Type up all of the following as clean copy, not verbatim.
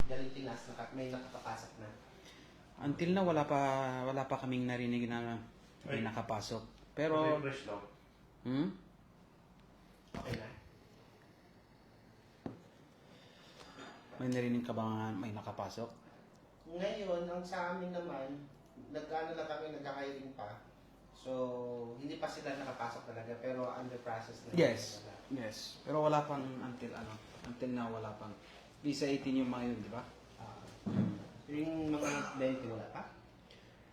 galing Pinas, may nakapapasok na. Until na wala pa kaming narinig na may nakapasok. Pero Refresh lang. Okay na. May narinig ka ba may nakapasok? Ngayon, ang sa amin naman, nag-ano lang kami, nag-hiring pa. So, hindi pa sila nakapasok talaga, pero under process na. Yes. Yes. Pero wala pang until now wala pang. Visa 18 yung mga yun, di ba? Yung mga 20 wala pa?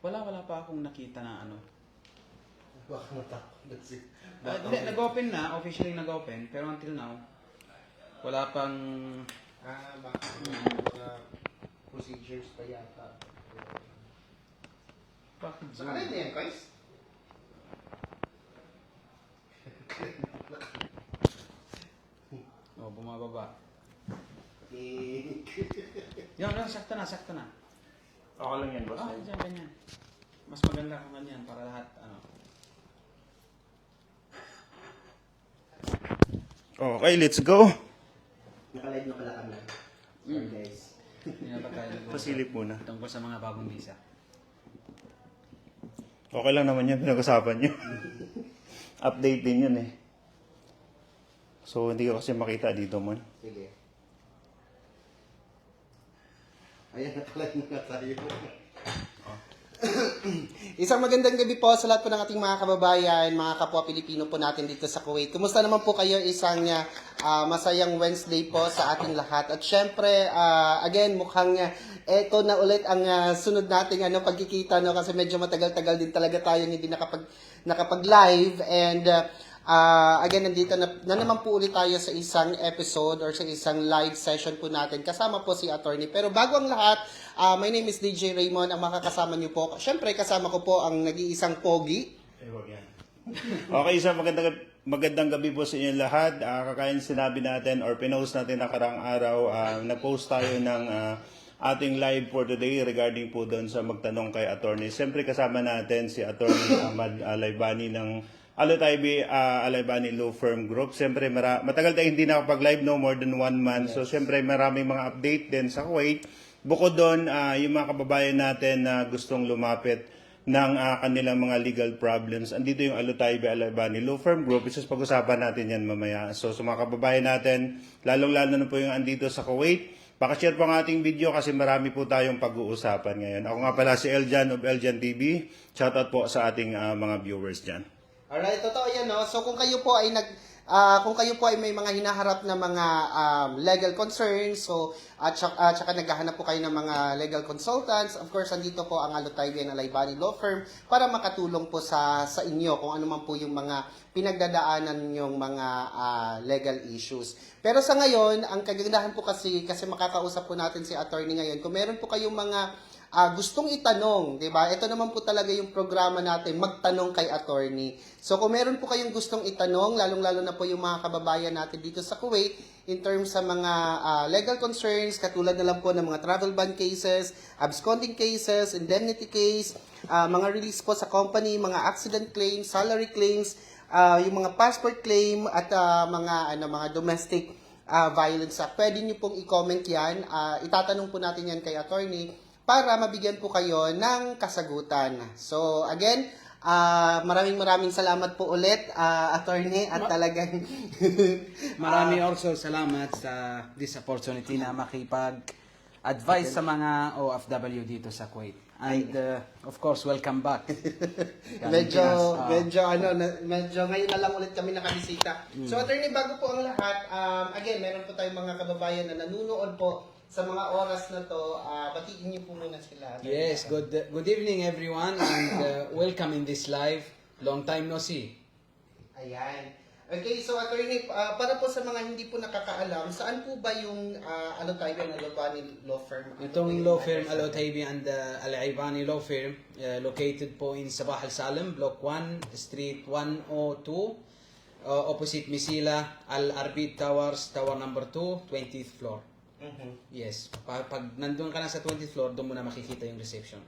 Wala pa akong nakita na ano. Baka matakot kasi. Hindi, nag-open na, officially nag-open, pero until now, wala pang... Baka mga procedures pa yata. Bakit Saka rin na yan, guys? Oh, bumababa. Eh. Yan, sakto na. Okay lang yan, boss. Dyan, ganyan. Mas maganda kung ganyan para lahat, ano. Okay, let's go. Nakalive na pala kami. Sorry, guys. Hindi na pa tayo nag-uusap Pasilip muna. tungkol sa mga bagong visa. Okay lang naman yan, pinag-usapan nyo. Update din yun eh. So, hindi ko kasi makita dito man. Sige. Ayan, nakalive na tayo. Isang magandang gabi po sa lahat po ng ating mga kababayan, mga kapwa Pilipino po natin dito sa Kuwait. Kumusta naman po kayo? Isang masayang Wednesday po sa ating lahat. At syempre, again, mukhang eto na ulit ang sunod nating pagkikita, no? Kasi medyo matagal-tagal din talaga tayo hindi nakapag-live. And again, nandito na naman po ulit tayo sa isang episode or sa isang live session po natin. Kasama po si Attorney. Pero bago ang lahat, my name is DJ Raymond. Ang makakasama niyo po, syempre kasama ko po ang nag-iisang pogi. Wag yan. Okay, so magandang gabi po sa inyo lahat. Kakain sinabi natin or pinost natin nakarang araw, nag-post tayo ng ating live for today regarding po doon sa magtanong kay Attorney. Siyempre kasama natin si Attorney Ahmad Alaybani ng Alotaybi Alaybani Law Firm Group. Siyempre matagal tayong hindi nakapag-live, no, more than 1 month. So siyempre maraming mga update din sa Kuwait. Bukod doon, yung mga kababayan natin na gustong lumapit ng kanilang mga legal problems. Andito yung Alotaybi Alaybani Law Firm Group. Isus pag-usapan natin yan mamaya. So sa mga kababayan natin, lalong-lalo na po yung andito sa Kuwait, pakishare po ang ating video kasi marami po tayong pag-uusapan ngayon. Ako nga pala si Eljan of Eljan TV. Shoutout po sa ating mga viewers dyan. Alright, totoo yan, no? So kung kayo po ay may mga hinaharap na mga legal concerns, so at saka naghahanap po kayo ng mga legal consultants, of course andito po ang Alotaybi and Alaybani Law Firm para makatulong po sa inyo kung ano man po yung mga pinagdadaanan yung mga legal issues. Pero sa ngayon, ang kagandahan po kasi makakausap po natin si attorney ngayon. Kung meron po kayong mga gustong itanong, 'di ba? Ito naman po talaga yung programa natin, magtanong kay attorney. So kung meron po kayong gustong itanong, lalong-lalo na po yung mga kababayan natin dito sa Kuwait in terms sa mga legal concerns, katulad na lang po ng mga travel ban cases, absconding cases, indemnity case, mga release po sa company, mga accident claims, salary claims, yung mga passport claim at mga domestic violence act. Pwede niyo pong i-comment 'yan. Itatanong po natin 'yan kay attorney para mabigyan po kayo ng kasagutan. So, again, maraming salamat po ulit, attorney, at talagang... Marami also salamat sa this opportunity na makipag-advise sa mga OFW dito sa Kuwait. And of course, welcome back. medyo ngayon na lang ulit kami nakabisita. So, attorney, bago po ang lahat, again, meron po tayong mga kababayan na nanunood po sa mga oras na to. Batiin niyo po muna sila. Yes, good evening everyone and welcome in this live. Long time no see. Ayan. Okay, so attorney, para po sa mga hindi po nakakaalam, saan po ba yung Alotaybi and Alaybani Law Firm? Itong law firm Alotaybi and Alaybani Law Firm located po in Sabah Al Salim, Block 1, Street 102, opposite Misila, Al Arbid Towers, Tower number 2, 20th floor. Yes. Pag nandun ka na sa 20th floor, doon mo na makikita yung reception.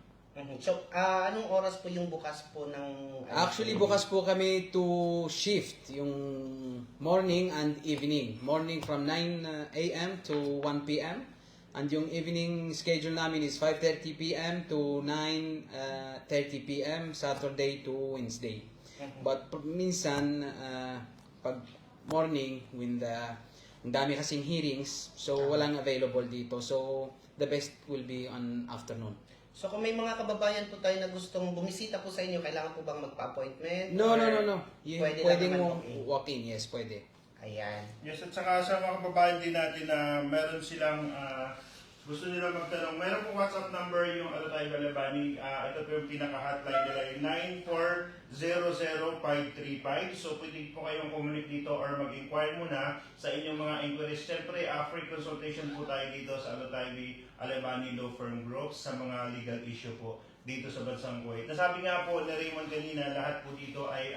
So, anong oras po yung bukas po ng... Actually, bukas po kami to shift, yung morning and evening. Morning from 9 a.m. to 1 p.m. And yung evening schedule namin is 5:30 p.m. to 9:30 p.m. Saturday to Wednesday. But minsan, pag morning, when ang dami kasing hearings, so walang available dito. So, the best will be on afternoon. So kung may mga kababayan po tayo na gustong bumisita po sa inyo, kailangan po bang magpa-appointment? No. Or Pwede lang mo naman walk-in, yes, pwede. Ayan. Yes, at saka sa mga kababayan din natin na meron silang gusto nila magtanong, meron po WhatsApp number yung Alotay Balabani. Ito po yung pinaka-hotline nila, yung 9400535. So pwede po kayong communicate dito or mag-inquire muna sa inyong mga inquiries. Siyempre, free consultation po tayo dito sa Alotay Balabani Law Firm Group sa mga legal issue po dito sa bansang Kuwait. Nasabi nga po ni Raymond kanina, lahat po dito ay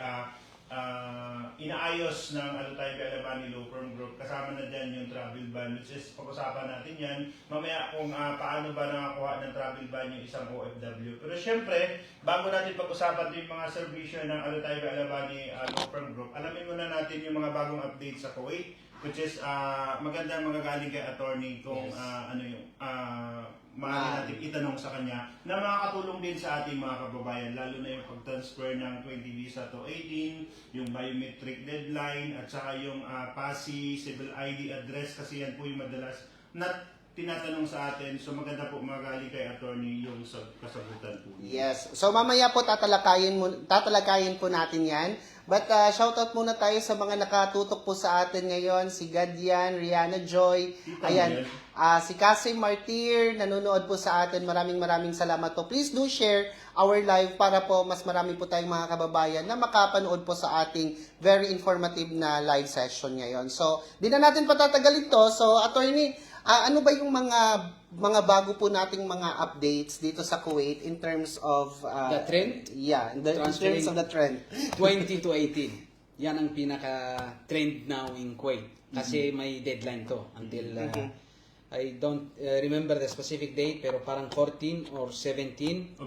inaayos ng Alotay Balabani Law Firm Group. Kasama na dyan yung travel ban, which is pag-usapan natin yan mamaya kung paano ba nakakuha ng travel ban yung isang OFW. Pero syempre, bago natin pag-usapan din yung mga serbisyo ng Alotay Balabani Law Firm Group, alamin muna natin yung mga bagong updates sa Kuwait, which is magandang magagaling kay attorney kung ano yung maaari natin itanong sa kanya na makakatulong din sa ating mga kababayan, lalo na yung pag-transfer ng 20 visa to 18, yung biometric deadline, at saka yung PASI, civil ID address, kasi yan po yung madalas na tinatanong sa atin. So maganda po magaling kay attorney yung kasagutan po. Yes. So mamaya po tatalakayin po natin yan. But shoutout muna tayo sa mga nakatutok po sa atin ngayon. Si Gadian, Rihanna Joy, ayan, si Kasim Martir, nanonood po sa atin. Maraming salamat po. Please do share our live para po mas marami po tayong mga kababayan na makapanood po sa ating very informative na live session ngayon. So, di na natin patatagalin to. So, attorney, ano ba yung mga bago po nating mga updates dito sa Kuwait in terms of The trend? Yeah, in terms of the trend. 20 to 18. Yan ang pinaka-trend now in Kuwait. Kasi may deadline to until I don't remember the specific date, pero parang 14 or 17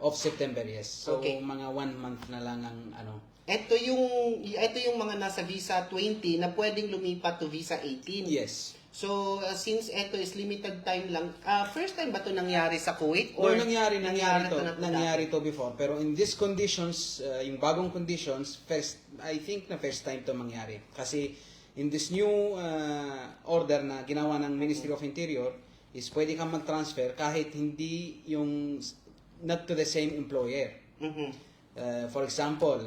of September, yes. So Okay. mga 1 month na lang ang ano. Ito yung mga nasa visa 20 na pwedeng lumipat to visa 18. Yes. So, since ito is limited time lang, first time ba ito nangyari sa Kuwait? Or nangyari na to. to Nangyari to before. Pero in these conditions, yung bagong conditions, I think na first time to mangyari. Kasi in this new order na ginawa ng Ministry of Interior, is pwede kang mag-transfer kahit hindi yung, not to the same employer. Mhm. For example,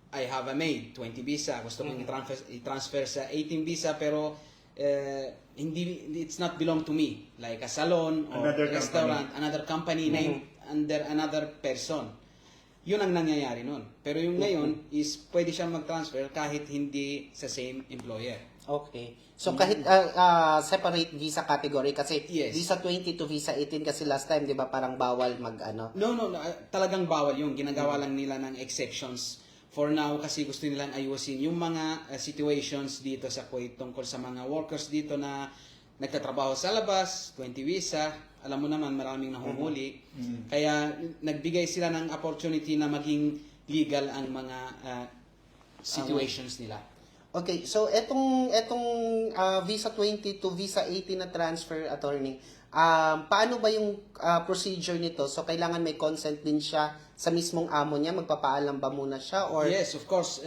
I have a maid, 20 visa, gusto kong i-transfer sa 18 visa, pero it's not belong to me, like a salon or Another restaurant, another company named under another person. Yun ang nangyayari nun. Pero yung ngayon is pwede siyang mag-transfer kahit hindi sa same employer. Okay. So, kahit separate visa category, kasi Yes. visa 20 to visa 18 kasi last time, di ba, parang bawal mag-ano? No, talagang bawal yung ginagawa lang nila ng exceptions for now kasi gusto nilang ayusin yung mga situations dito sa Kuwait tungkol sa mga workers dito na nagtatrabaho sa labas, 20 visa, alam mo naman maraming nahuhuli. Kaya nagbigay sila ng opportunity na maging legal ang mga situations nila. Okay, so etong visa 20 to visa 18 na transfer, attorney, paano ba yung procedure nito? So kailangan may consent din siya sa mismong amo niya, magpapaalam ba muna siya or Yes, of course,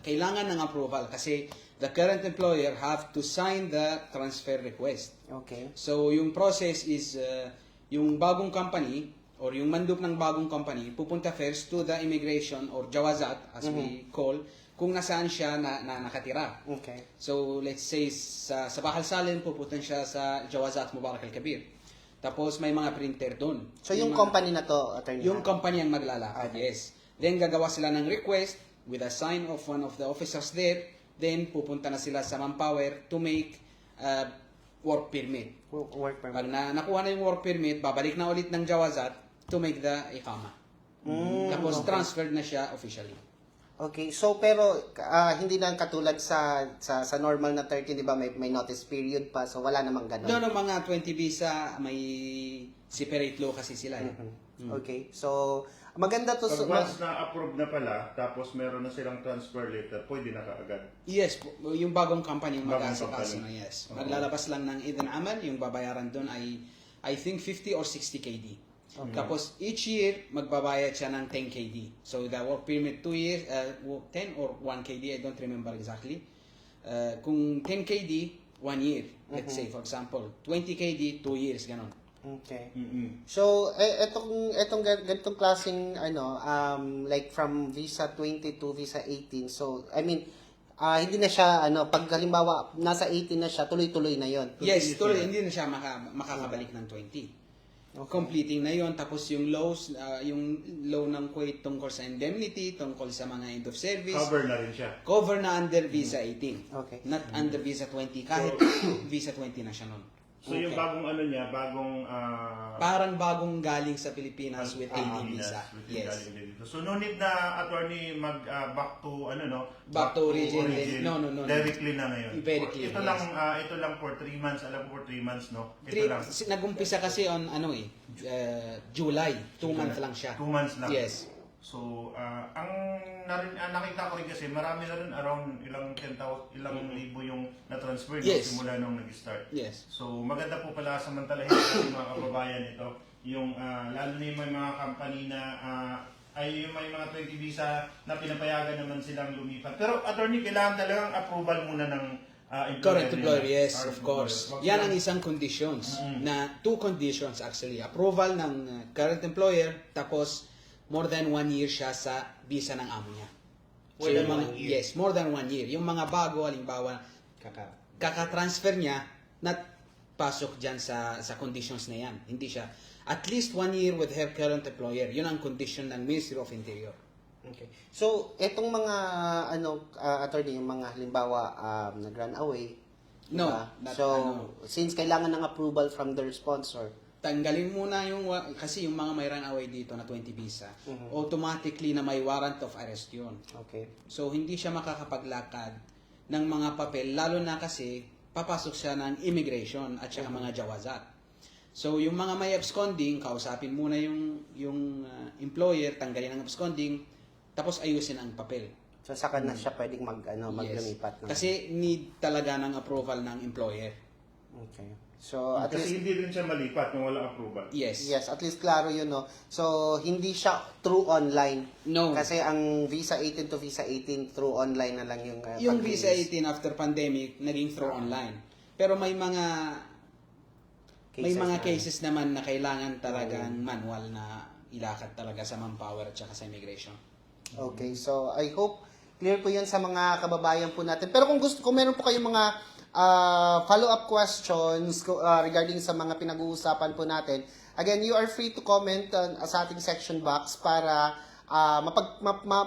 kailangan ng approval kasi the current employer have to sign the transfer request. Okay. So yung process is yung bagong company or yung mandup ng bagong company pupunta first to the immigration or Jawazat as we call kung nasaan siya na nakatira. Okay. So let's say sa Bahal Salim pupunta siya sa Jawazat Mubarak Al-Kabir. Tapos may mga printer doon. So yung company na to, attorney? Yung company ang maglalakad, yes. Then gagawa sila ng request with a sign of one of the officers there. Then pupunta na sila sa Manpower to make work permit. Work permit. Pag nakuha na yung work permit, babalik na ulit ng Jawazat to make the ikama. Tapos transferred na siya officially. Okay, so pero hindi na katulad sa normal na 13, 'di ba? May notice period pa. So wala namang ganun. No, mga 20 visa, may separate law kasi sila. Okay. So maganda to Pag once na-approve na pala, tapos meron na silang transfer letter, pwede na kaagad. Yes, yung bagong company yung Bagong mag-aasikaso na, company. yes. Maglalabas lang ng Eden Amal, yung babayaran doon ay I think 50 or 60 KD. Tapos each year, magbabayad siya ng 10 KD. So the work permit 2 years, 10 or 1 KD, I don't remember exactly. Kung 10 KD, 1 year. Let's say, for example, 20 KD, 2 years, ganon. Okay. Mm-mm. So etong ganitong klaseng like from visa 20 to visa 18. So I mean hindi na siya pag halimbawa nasa 18 na siya, tuloy-tuloy na 'yon. Yes, tuloy, hindi na siya makakabalik ng 20. Completing na yon, tapos yung laws, yung law ng Kuwait tungkol sa indemnity, tungkol sa mga end of service, Cover na rin siya. cover na under visa 18. Okay. Not under visa 20, kahit visa 20 na siya nun. So yung bagong ano niya, bagong Parang bagong galing sa Pilipinas with 18 visa. Yes. Yes. So no need na attorney mag back to Back to origin. No. Directly na ngayon. Very clear, Ito lang ito lang for 3 months, alam ko for 3 months no. Ito lang. Nag-umpisa kasi on July. 2 months lang siya. 2 months lang. Yes. So ang nakita ko rin kasi marami na rin around ilang 10,000, ilang libo yung na-transfer Yes. simula nung nag-start. Yes. So maganda po pala samantalahin ng mga kababayan ito, yung lalo na yung may mga company na ay yung may mga 20 visa na pinapayagan naman silang lumipat. Pero attorney, kailangan talagang approval muna ng Current employer, nila. yes, Current of course. employer. Wag Yan ang silang- isang conditions na 2 conditions actually. Approval ng current employer, tapos more than 1 year siya sa visa ng amo niya. More than yung mga, 1 year? Yes, more than 1 year. Yung mga bago, halimbawa, kaka-transfer niya, not pasok dyan sa conditions na yan. Hindi siya. At least 1 year with her current employer. Yun ang condition ng Ministry of Interior. Okay. So etong mga attorney, yung mga halimbawa nag-run away. No, diba? not, So since kailangan ng approval from their sponsor. Tanggalin muna kasi yung mga may runaway dito na 20 visa, automatically na may warrant of arrest yun. Okay. So, hindi siya makakapaglakad ng mga papel, lalo na kasi papasok siya ng immigration at saka mga jawazat. So, yung mga may absconding, kausapin muna yung employer, tanggalin ang absconding, tapos ayusin ang papel. So saka na siya pwedeng maglumipat. Yes. Kasi need talaga ng approval ng employer. Okay. So at Kasi least hindi rin siya malipat kung walang approval. Yes. yes, at least klaro yun, no. So hindi siya through online. No. Kasi ang visa 18 to visa 18 through online na lang yung Yung pag-release. visa 18 after pandemic, naging through online. Pero may mga cases naman na kailangan talagang manual na ilakad talaga sa manpower at saka sa immigration. Okay, so I hope clear po 'yan sa mga kababayan po natin. Pero kung meron po kayong mga follow-up questions regarding sa mga pinag-uusapan po natin, again, you are free to comment sa ating section box para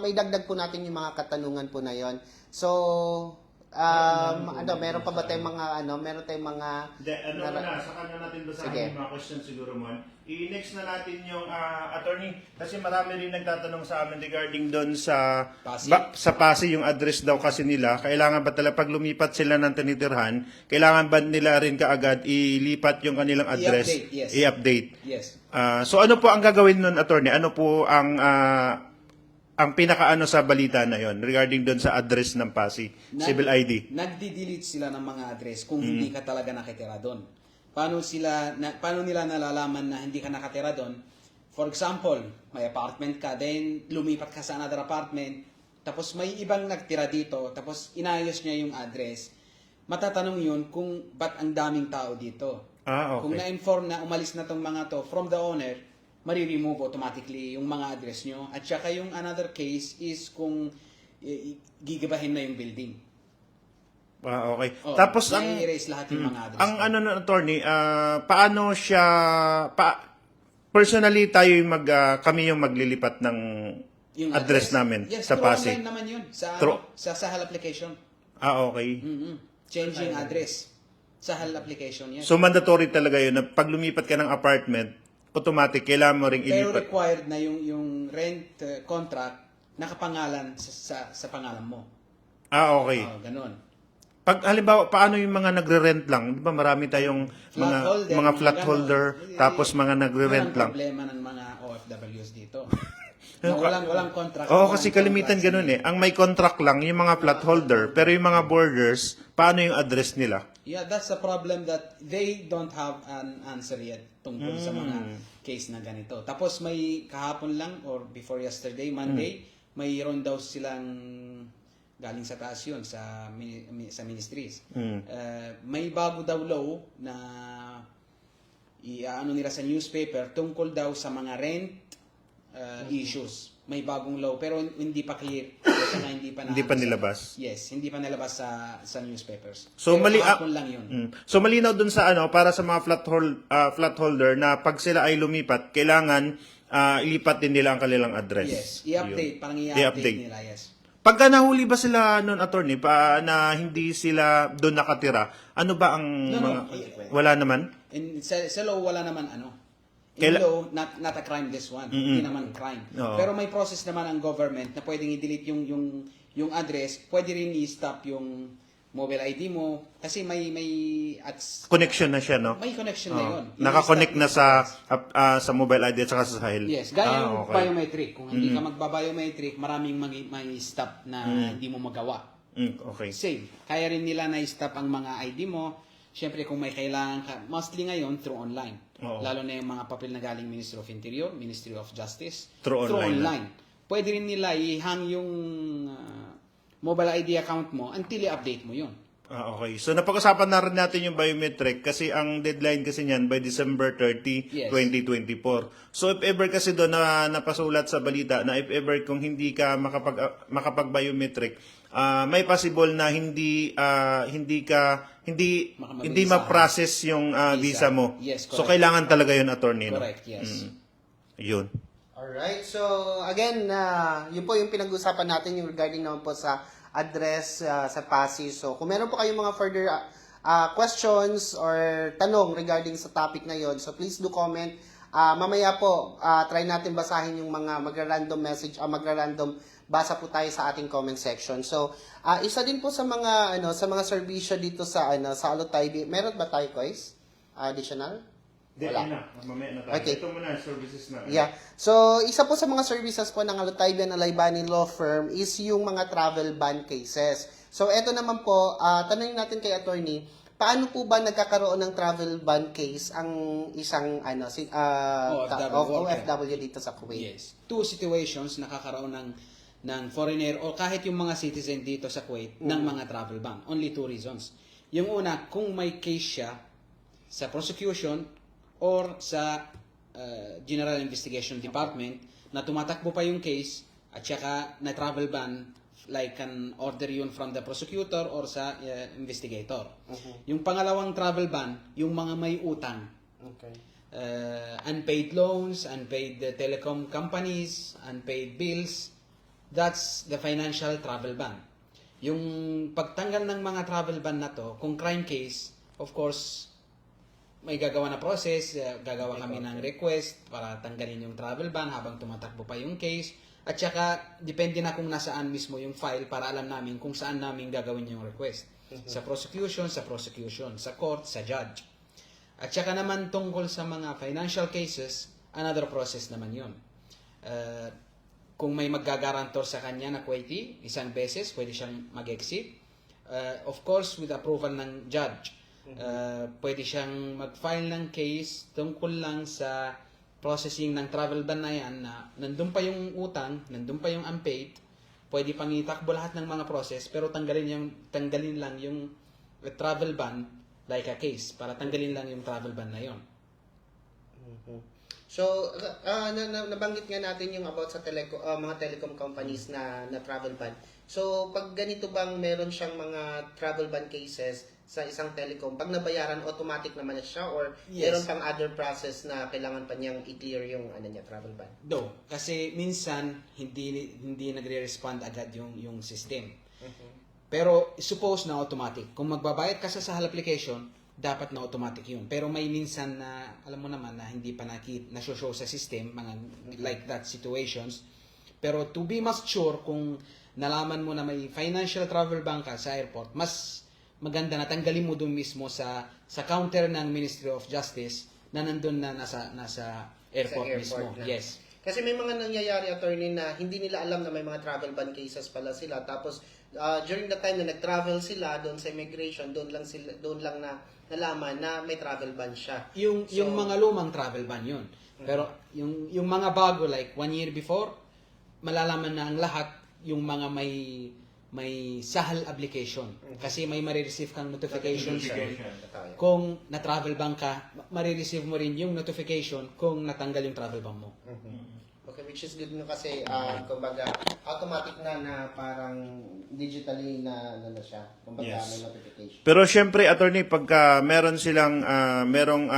may dagdag po natin yung mga katanungan po na 'yon. So, meron pa ba tayong meron tayong mga Hindi, saka na natin basahin Sige. yung mga questions siguro mo. I-next na natin yung attorney, kasi marami rin nagtatanong sa amin regarding doon sa Pasig? sa Pasig, yung address daw kasi nila. Kailangan ba talaga pag lumipat sila ng tinitirhan, kailangan ba nila rin kaagad ilipat yung kanilang address? I-update, yes. I-update. Yes. So ano po ang gagawin nun, attorney? Ano po ang pinakaano sa balita na yon regarding doon sa address ng Pasig, civil ID? Nagdi-delete sila ng mga address kung hindi ka talaga nakitira doon. Paano nila nalalaman na hindi ka nakatira doon? For example, may apartment ka, then lumipat ka sa another apartment, tapos may ibang nagtira dito, tapos inayos niya yung address. Matatanong yun kung ba't ang daming tao dito. Okay. Kung na-inform na umalis na tong mga to from the owner, mariremove automatically yung mga address nyo. At saka yung another case is kung gigibahin na yung building. Okay. Oh, Tapos i-erase lahat yung mga address. ang attorney, paano siya personally tayo yung kami yung maglilipat ng Yung address namin yes, sa through Pasig. online naman yun. Sa Sahal application. Okay. Changing address. Sahal application yan. So mandatory talaga yun na pag lumipat ka ng apartment, automatic kailangan mo ring Pero ilipat. required na yung rent contract nakapangalan sa pangalan mo. Okay. Ganun. Pag halimbawa, paano yung mga nagre-rent lang? Di ba marami tayong mga flat holder, tapos mga nagre-rent lang. Problema ng mga OFWs dito. Na walang contract. Oo, kasi kalimitan ganun eh. Ang may contract lang, yung mga flat holder, pero yung mga borders, paano yung address nila? Yeah, that's the problem that they don't have an answer yet tungkol sa mga case na ganito. Tapos may kahapon lang or before yesterday, Monday, mayroon daw silang galing sa taas yun, sa ministries. May bago daw law na ano nila sa newspaper tungkol daw sa mga rent issues. May bagong law pero hindi pa clear kasi hindi pa nilabas. Yes, hindi pa nilabas sa newspapers. So pero mali kahapon lang yun. So malinaw dun sa para sa mga flat holder na pag sila ay lumipat, kailangan ilipat din nila ang kanilang address. Yes, i-update, parang I-update. i-update nila, yes. Pagka nahuli ba sila noon, attorney, na hindi sila doon nakatira, ano ba ang wala naman? Sa law, wala naman ano. In law, not a crime this one. Hindi naman crime. Oo. Pero may process naman ang government na pwedeng i-delete yung address, pwede rin i-stop yung mobile ID mo kasi may Connection na siya, no? may connection na yun. Nakakonect na sa I-stop sa mobile ID at saka sa Sahel. Yes, gaya yung okay. biometric. Kung hindi ka magbabiometric, maraming may stop na hindi mo magawa. Okay. Same. Kaya rin nila na stop ang mga ID mo. Siyempre, kung may kailangan ka, mostly ngayon, through online. Oo. Lalo na yung mga papel na galing Ministry of Interior, Ministry of Justice. Through online. Pwede rin nila i-hang yung mobile ID account mo until i-update mo yun. Okay. So napag-usapan na rin natin yung biometric kasi ang deadline kasi niyan by December 30, Yes. 2024. So if ever kasi doon na napasulat sa balita na if ever kung hindi ka makapag-biometric, may possible na hindi Makapag-visa. ma-process yung visa mo. Yes, So correct. kailangan talaga yun, attorney, no? Correct, yes. Yun. Alright, so again, yun po yung pinag-usapan natin yung regarding naman po sa address sa Pasig. So kung meron po kayong mga further questions or tanong regarding sa topic na yon, so please do comment. Mamaya po, try natin basahin yung mga magra-random message, magra-random basa po tayo sa ating comment section. So, isa din po sa mga sa mga serbisyo dito sa sa Alotaybi. Meron ba tayo, guys? Additional? Wala. Mamaya na tayo. Okay. Ito muna, services na. Yeah. So, isa po sa mga services po ng Alotaybi and Alaybani Law Firm is yung mga travel ban cases. So, eto naman po, tanongin natin kay attorney, paano po ba nagkakaroon ng travel ban case ang isang OFW dito sa Kuwait? Yes. Two situations nakakaroon ng foreigner o kahit yung mga citizen dito sa Kuwait ng mga travel ban. Only two reasons. Yung una, kung may case siya sa prosecution or sa General Investigation Department na tumatakbo pa yung case at saka na travel ban, like can order yun from the prosecutor or sa investigator. Yung pangalawang travel ban, yung mga may utang. Okay. Unpaid loans, unpaid telecom companies, unpaid bills, that's the financial travel ban. Yung pagtanggal ng mga travel ban na to, kung crime case, of course, may gagawa na process, gagawa kami ng request para tanggalin yung travel ban habang tumatakbo pa yung case. At saka, depende na kung nasaan mismo yung file para alam namin kung saan namin gagawin yung request. Sa prosecution, sa court, sa judge. At saka naman tungkol sa mga financial cases, another process naman yun. Kung may maggagarantor sa kanya na Kuwaiti, isang beses, pwede siyang mag-exit. Of course, with approval ng judge. Pwede siyang mag-file ng case tungkol lang sa processing ng travel ban na yan na nandun pa yung utang, nandun pa yung unpaid, pwede pang itakbo lahat ng mga process pero tanggalin lang yung travel ban like a case para tanggalin lang yung travel ban na yon. So, nabanggit nga natin yung about sa mga telecom companies na travel ban. So, pag ganito bang meron siyang mga travel ban cases sa isang telecom, pag nabayaran, automatic naman na siya or Yes. meron pang other process na kailangan pa niyang i-clear yung travel ban? Do, kasi minsan hindi nagre-respond agad yung system. Pero suppose na automatic. Kung magbabayad ka sa Sahal application, dapat na automatic yun. Pero may minsan na, alam mo naman na hindi pa na-show sa system, mga like that situations, Pero to be mas sure, kung nalaman mo na may financial travel ban ka sa airport, mas maganda na tanggalin mo doon mismo sa counter ng Ministry of Justice na nandun na nasa airport, mismo. na. Yes. Kasi may mga nangyayari, attorney, na hindi nila alam na may mga travel ban cases pala sila. Tapos during the time na nag-travel sila doon sa immigration, doon lang na nalaman na may travel ban siya. Yung mga lumang travel ban yun. Pero yung mga bago, like 1 year before, malalaman na ang lahat yung mga may sahal application. Kasi may marireceive kang notifications doon. Kung na-travel ban ka, marireceive mo rin yung notification kung natanggal yung travel ban mo. Okay, which is good no kasi kumbaga automatic na parang digitally na siya. Kumbaga Yes. may notification. Pero syempre, attorney, pagka meron silang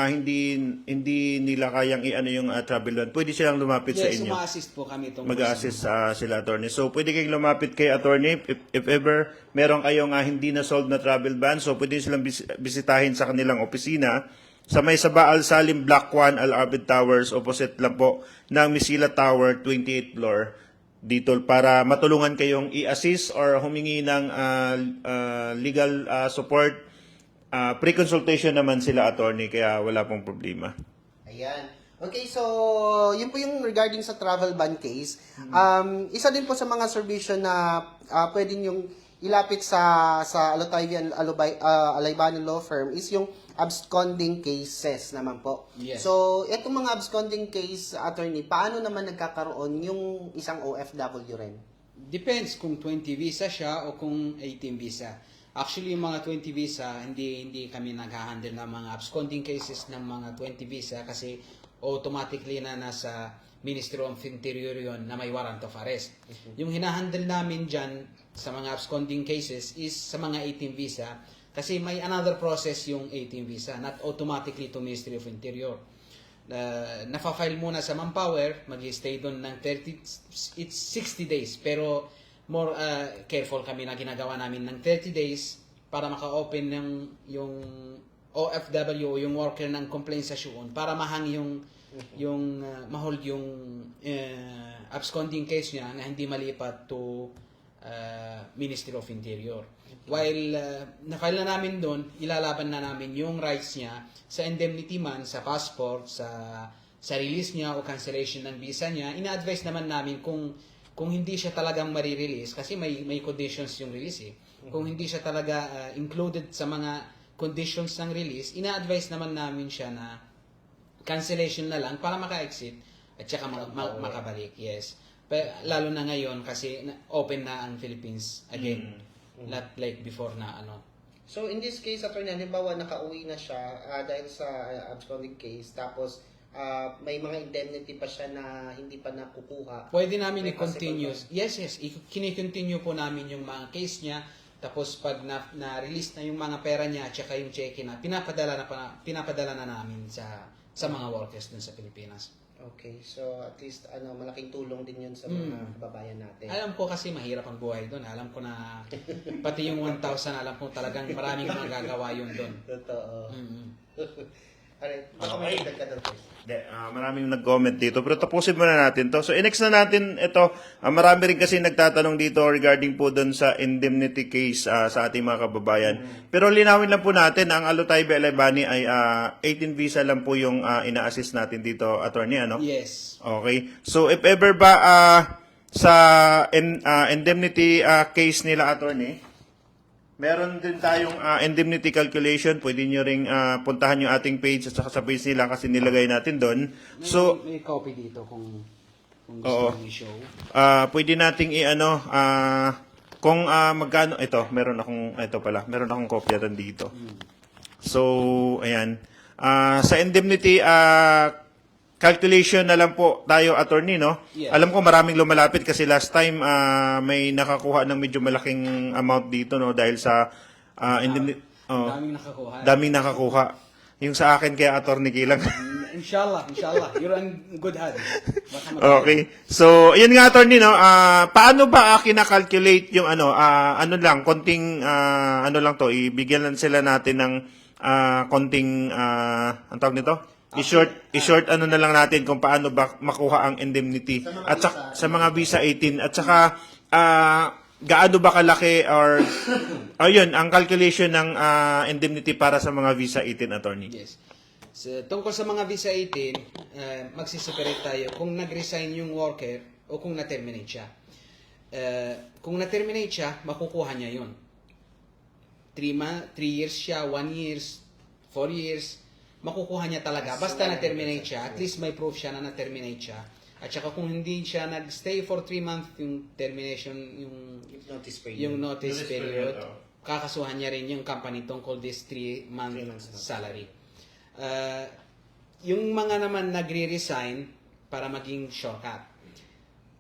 hindi nila kayang i-ano yung travel ban, pwede silang lumapit sa Yes, inyo. suma-assist po kami itong Mag-assist sila, attorney. So, pwede kayong lumapit kay attorney if ever meron kayong hindi na-solve na travel ban. So, pwede silang bisitahin sa kanilang opisina sa may Sabah Al Salim Block 1 Al Abid Towers, opposite lang po ng Misila Tower, 28th floor, dito para matulungan kayong i-assist or humingi ng legal support. Pre-consultation naman sila, attorney, kaya wala pong problema. Ayan. Okay, so yun po yung regarding sa travel ban case. Isa din po sa mga serbisyo na pwede yung ilapit sa Alotayvi Alaybani Law Firm is yung absconding cases naman po. Yes. So, itong mga absconding case, attorney, paano naman nagkakaroon yung isang OFW rin? Depends kung 20 visa siya o kung 18 visa. Actually, yung mga 20 visa, hindi kami nag-handle ng mga absconding cases ng mga 20 visa kasi automatically na nasa Ministry of Interior yun na may warrant of arrest. Yung hinahandle namin dyan sa mga absconding cases is sa mga 18 visa kasi may another process yung 18 visa, not automatically to Ministry of Interior. Nafa-file muna sa Manpower, mag-stay doon ng 60 days. Pero more careful kami na ginagawa namin ng 30 days para maka-open yung OFW o yung worker ng complaint sa SHUON para mahang yung mahold yung absconding case niya na hindi malipat to Ministry of Interior. While na-file na namin doon, ilalaban na namin yung rights niya sa indemnity man, sa passport, sa release niya o cancellation ng visa niya. Ina-advise naman namin kung hindi siya talagang marirelease, kasi may conditions yung release eh. Kung hindi siya talaga included sa mga conditions ng release, ina-advise naman namin siya na cancellation na lang para maka-exit at saka makabalik. Yes. Pero, lalo na ngayon kasi open na ang Philippines again. Not like before na ano. So, in this case, attorney, halimbawa nakauwi na siya dahil sa absconding case, tapos may mga indemnity pa siya na hindi pa nakukuha. Pwede namin May i-continue. possible Yes. Kini-continue po namin yung mga case niya. Tapos pag na-release na yung mga pera niya at saka yung check-in na, pinapadala na namin sa mga workers dun sa Pilipinas. Okay, so at least malaking tulong din yun sa mga kababayan natin. Alam ko kasi mahirap ang buhay doon. Alam ko na pati yung 1,000, alam ko talagang maraming magagawa yun doon. Totoo. Mm-hmm. Alright, baka may dagdag ka doon first. Maraming nag-comment dito. Pero tapusin muna natin to. So, next na natin ito. Marami rin kasi nagtatanong dito regarding po doon sa indemnity case sa ating mga kababayan. Pero linawin lang po natin, ang Alotayvi Alaybani ay 18 visa lang po yung ina-assist natin dito, attorney, ano? Yes. Okay. So, if ever ba sa indemnity case nila, attorney, meron din tayong indemnity calculation. Pwede nyo ring puntahan yung ating page at saka sa page nila kasi nilagay natin doon. So, May copy dito kung Oo. gusto mong i-show. pwede nating kung magkano, meron akong kopya rin dito. So, ayan. Sa indemnity calculation na lang po tayo, attorney, no? Yes. Alam ko maraming lumalapit kasi last time may nakakuha ng medyo malaking amount dito, no? Dahil sa Daming nakakuha. daming nakakuha. Yung sa akin kaya attorney Kilang. Inshallah. You're in good hands. Baka Okay. So, yun nga, attorney, no? Paano ba kina-calculate yung konting, lang to, ibigyan lang sila natin ng konting, ang tawag nito? i-short ano na lang natin kung paano ba makuha ang indemnity Sa mga at visa. sa mga visa 18 at saka gaano ba kalaki or ayun ang calculation ng indemnity para sa mga visa 18, attorney. Yes. So, tungkol sa mga visa 18, magsiseparate tayo kung nag-resign yung worker o kung na-terminate siya. Kung na-terminate siya, makukuha niya yun. 3 years siya, 1 years, 4 years, makukuha niya talaga. Basta na-terminate siya, at least may proof siya na na-terminate siya. At saka kung hindi siya nag-stay for 3 months, yung termination, yung Notice period. notice Notice period, period, kakasuhan niya rin yung company tungkol this 3-month 3 months salary. Yung mga naman nagre-resign para maging shortcut.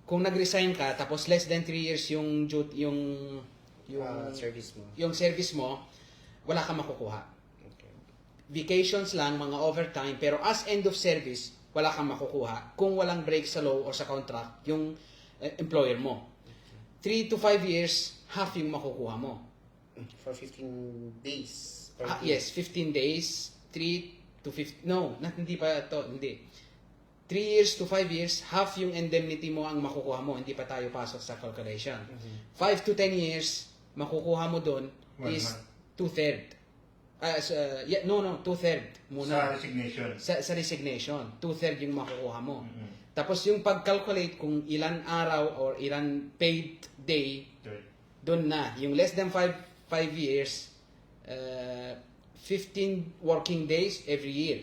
Kung nag-resign ka, tapos less than 3 years yung Service mo. yung service mo, wala kang makukuha. Okay. Vacations lang, mga overtime, pero as end of service, wala kang makukuha kung walang break sa law o sa contract yung employer mo. 3 to 5 years, half yung makukuha mo. For 15 days. per week. Yes, 15 days, 3 to 15, no, hindi pa to, hindi. 3 years to 5 years, half yung indemnity mo ang makukuha mo, hindi pa tayo pasok sa calculation. 5 to 10 years, makukuha mo doon 1 is month. 2/3. 2/3 muna. Resignation. Sa resignation, 2/3 yung makukuha mo. Tapos yung pag-calculate kung ilan araw or ilan paid day, doon na. Yung less than 5 years, 15 working days every year.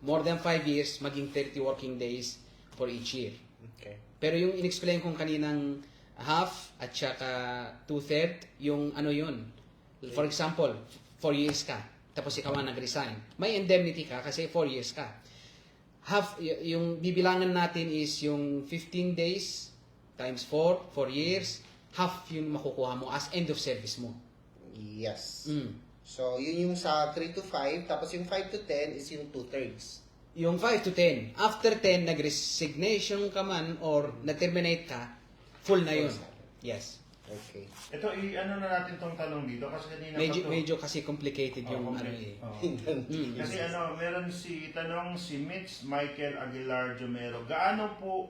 More than 5 years, maging 30 working days for each year. Okay. Pero yung in-explain kong kaninang half at saka 2/3, yung ano yun. For example, 4 years ka, tapos ikaw ang nag-resign. May indemnity ka kasi 4 years ka. Half, yung bibilangan natin is yung 15 days times 4 years, half yung makukuha mo as end of service mo. Yes. Mm. So, yun yung sa 3 to 5, tapos yung 5 to 10 is yung 2/3. Yung 5 to 10. After 10, nag-resignation ka man or nag-terminate ka, full na yun. Yes. Okay. Ito, ano na natin tong tanong dito kasi kanina Medyo kasi complicated yung ano eh. Kasi meron tanong si Mitch Michael Aguilar Jomero. Gaano po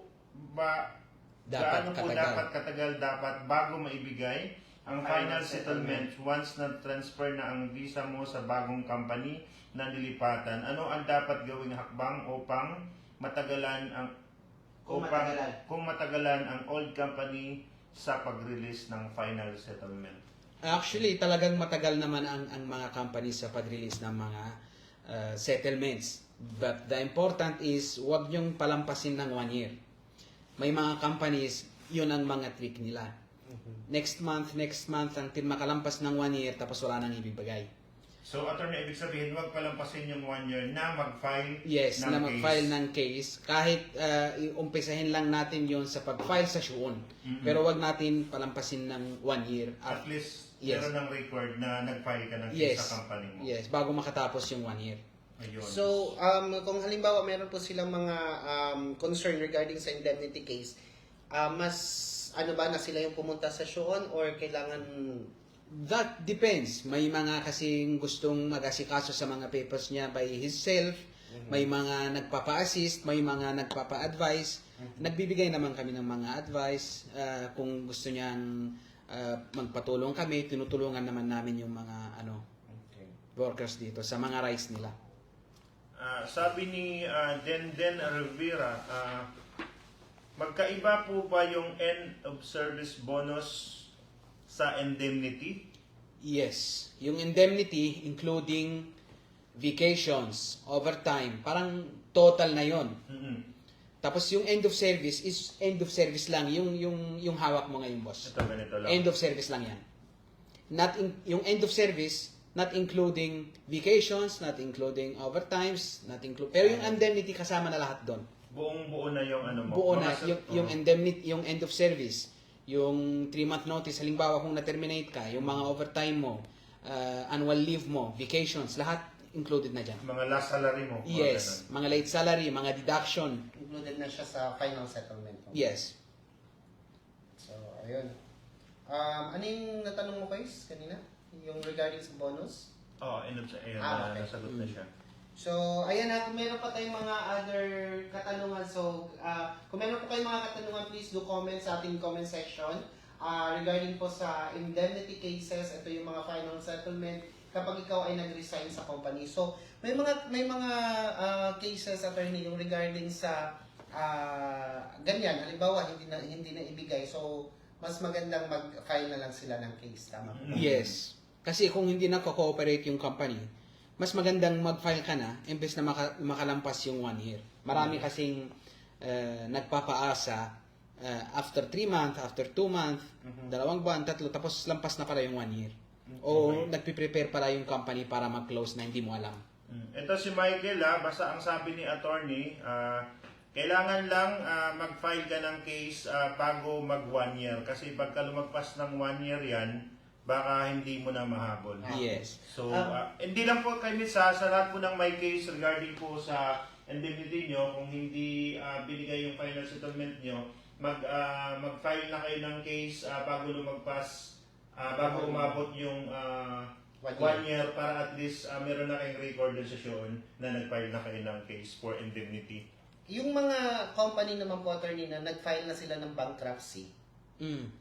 Dapat katagal dapat bago maibigay ang final settlement once na-transfer na ang visa mo sa bagong company na nilipatan? Ano ang dapat gawing hakbang upang matagalan ang kung matagalan ang old company sa pag-release ng final settlement? Actually, talagang matagal naman ang mga companies sa pag-release ng mga settlements. But the important is, huwag niyong palampasin ng 1 year. May mga companies, yun ang mga trick nila. Next month, ang makalampas ng 1 year, tapos wala nang ibibigay. So, attorney, ibig sabihin, huwag palampasin yung 1 year na mag-file Yes, ng na case. mag-file ng case. Kahit umpisahin lang natin yon sa pag-file sa SHUON. Pero wag natin palampasin ng 1 year. At least, Yes. meron ng record na nag-file ka ng case Yes. sa company mo. Yes, bago makatapos yung 1 year. Ayun. So, kung halimbawa meron po silang mga concern regarding sa indemnity case, mas ano ba na sila yung pumunta sa SHUON or kailangan That depends. May mga kasing gustong mag-asikaso sa mga papers niya by himself. May mga nagpapa-assist, may mga nagpapa-advise. Nagbibigay naman kami ng mga advice. Kung gusto niyang magpatulong kami, tinutulungan naman namin yung mga workers dito sa mga rights nila. Sabi ni Denden Rivera, magkaiba po ba yung end of service bonus sa indemnity? Yes. Yung indemnity, including vacations, overtime, parang total na yon. Tapos yung end of service is end of service lang. Yung hawak mo ngayon, boss. Ito, ganito lang. End of service lang yan. Yung end of service, not including vacations, not including overtimes, pero yung indemnity kasama na lahat doon. Buong-buo na yung ano mo. Buo na yung indemnity, yung end of service, yung 3-month notice, halimbawa kung na-terminate ka, yung mga overtime mo, annual leave mo, vacations, lahat included na dyan. Mga last salary mo. Yes, mga late salary, mga deduction. included na siya sa final settlement? Yes. So, ayun. Ano yung natanong mo guys kanina? Yung regarding sa bonus? Oo, okay. Okay. Nasagot na siya. So, ayan na, kung meron pa tayong mga other katanungan, so, kung meron po kayong mga katanungan, please do comment sa ating comment section. Regarding po sa indemnity cases, ito yung mga final settlement kapag ikaw ay nag-resign sa company. So, may mga cases, attorney, yung regarding sa ganyan, halimbawa, hindi na ibigay. So, mas magandang mag-file na lang sila ng case, tama po? Yes. Kasi kung hindi na cooperate yung company, mas magandang mag-file ka na imbes na makalampas yung 1 year. Marami kasing nagpapaasa after 3 months, after 2 months, 2 buwan, 3, tapos lampas na pala yung 1 year. O nagpe-prepare pala yung company para mag-close na hindi mo alam. Ito si Michael, basta ang sabi ni attorney, kailangan lang mag-file ka ng case bago mag 1 year. Kasi pagka lumagpas ng 1 year yan, baka hindi mo na mahabol. Yes. So, hindi lang po kayo sa lahat po ng may case regarding po sa indemnity nyo, kung hindi binigay yung final settlement nyo, mag-file na kayo ng case bago lumagpas, bago umabot yung 1 year para at least meron na kayong record dun sa shown na nag-file na kayo ng case for indemnity. Yung mga company naman po, attorney, na nag-file na sila ng bankruptcy.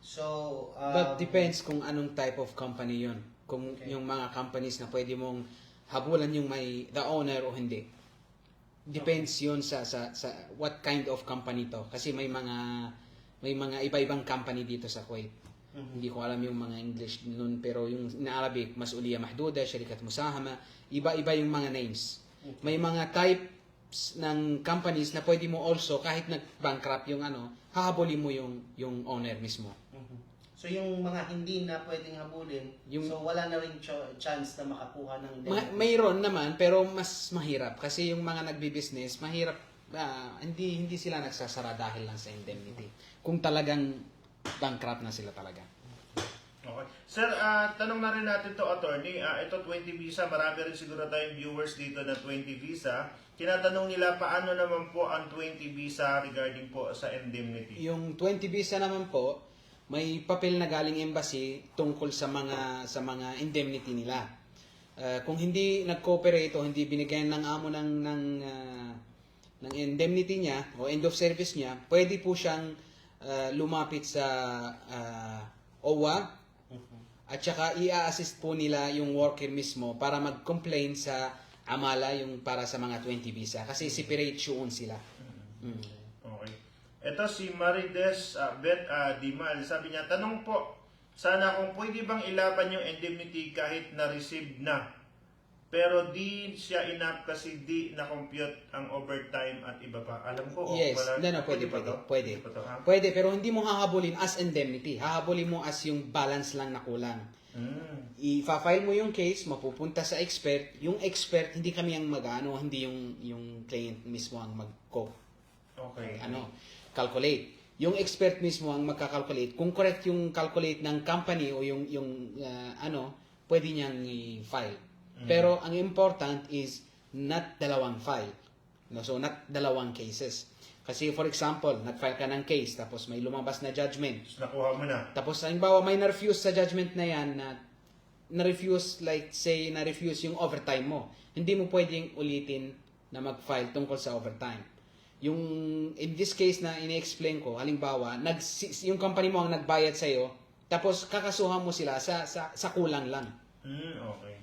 So, But depends kung anong type of company yun. Kung yung mga companies na pwede mong habulan yung the owner o hindi. Depends yun sa what kind of company to. Kasi may mga iba-ibang company dito sa Kuwait. Hindi ko alam yung mga English nun, pero yung na Arabic, Mas'uliyah Mahduda, Syarikat Musahama, iba-iba yung mga names. May mga types ng companies na pwede mo also, kahit nag-bankrupt yung hahabulin mo yung owner mismo. So yung mga hindi na pwedeng habulin, so wala na rin chance na makakuha ng indemnity. Mayroon naman, pero mas mahirap. Kasi yung mga nagbi-business, mahirap, hindi sila nagsasara dahil lang sa indemnity. Kung talagang bankrupt na sila talaga. Okay. Sir, tanong na rin natin to attorney. Ito 20 visa, marami rin siguro tayong viewers dito na 20 visa. Tinatanong nila paano naman po ang 20 visa regarding po sa indemnity. Yung 20 visa naman po, may papel na galing embassy tungkol sa mga indemnity nila. Kung hindi nag-cooperate o hindi binigyan ng amo ng indemnity niya o end of service niya, pwede po siyang lumapit sa OWA at saka i-assist po nila yung worker mismo para mag-complain sa amala yung para sa mga 20 visa kasi separate yun sila. Okay. Ito si Marides Bet Dimal, sabi niya, tanong po, sana kung pwede bang ilaban yung indemnity kahit na-receive na, pero di siya enough kasi di na-compute ang overtime at iba pa. Alam ko, Yes, pwede. Pwede, pero hindi mo hahabulin as indemnity. Hahabulin mo as yung balance lang na kulang. I-file mo yung case, mapupunta sa expert. Yung expert, hindi kami ang hindi yung client mismo ang calculate. Yung expert mismo ang magka-calculate. Kung correct yung calculate ng company o yung pwede niyang i-file. Pero ang important is not dalawang file. So not dalawang cases. Kasi for example, nag-file ka ng case tapos may lumabas na judgment. Nakuha mo na. Tapos halimbawa may na-refuse sa judgment na yan na-refuse, like say na-refuse yung overtime mo. Hindi mo pwedeng ulitin na mag-file tungkol sa overtime. Yung in this case na ini-explain ko, halimbawa, yung company mo ang nagbayad sa iyo, tapos kakasuhan mo sila sa kulang lang. Okay.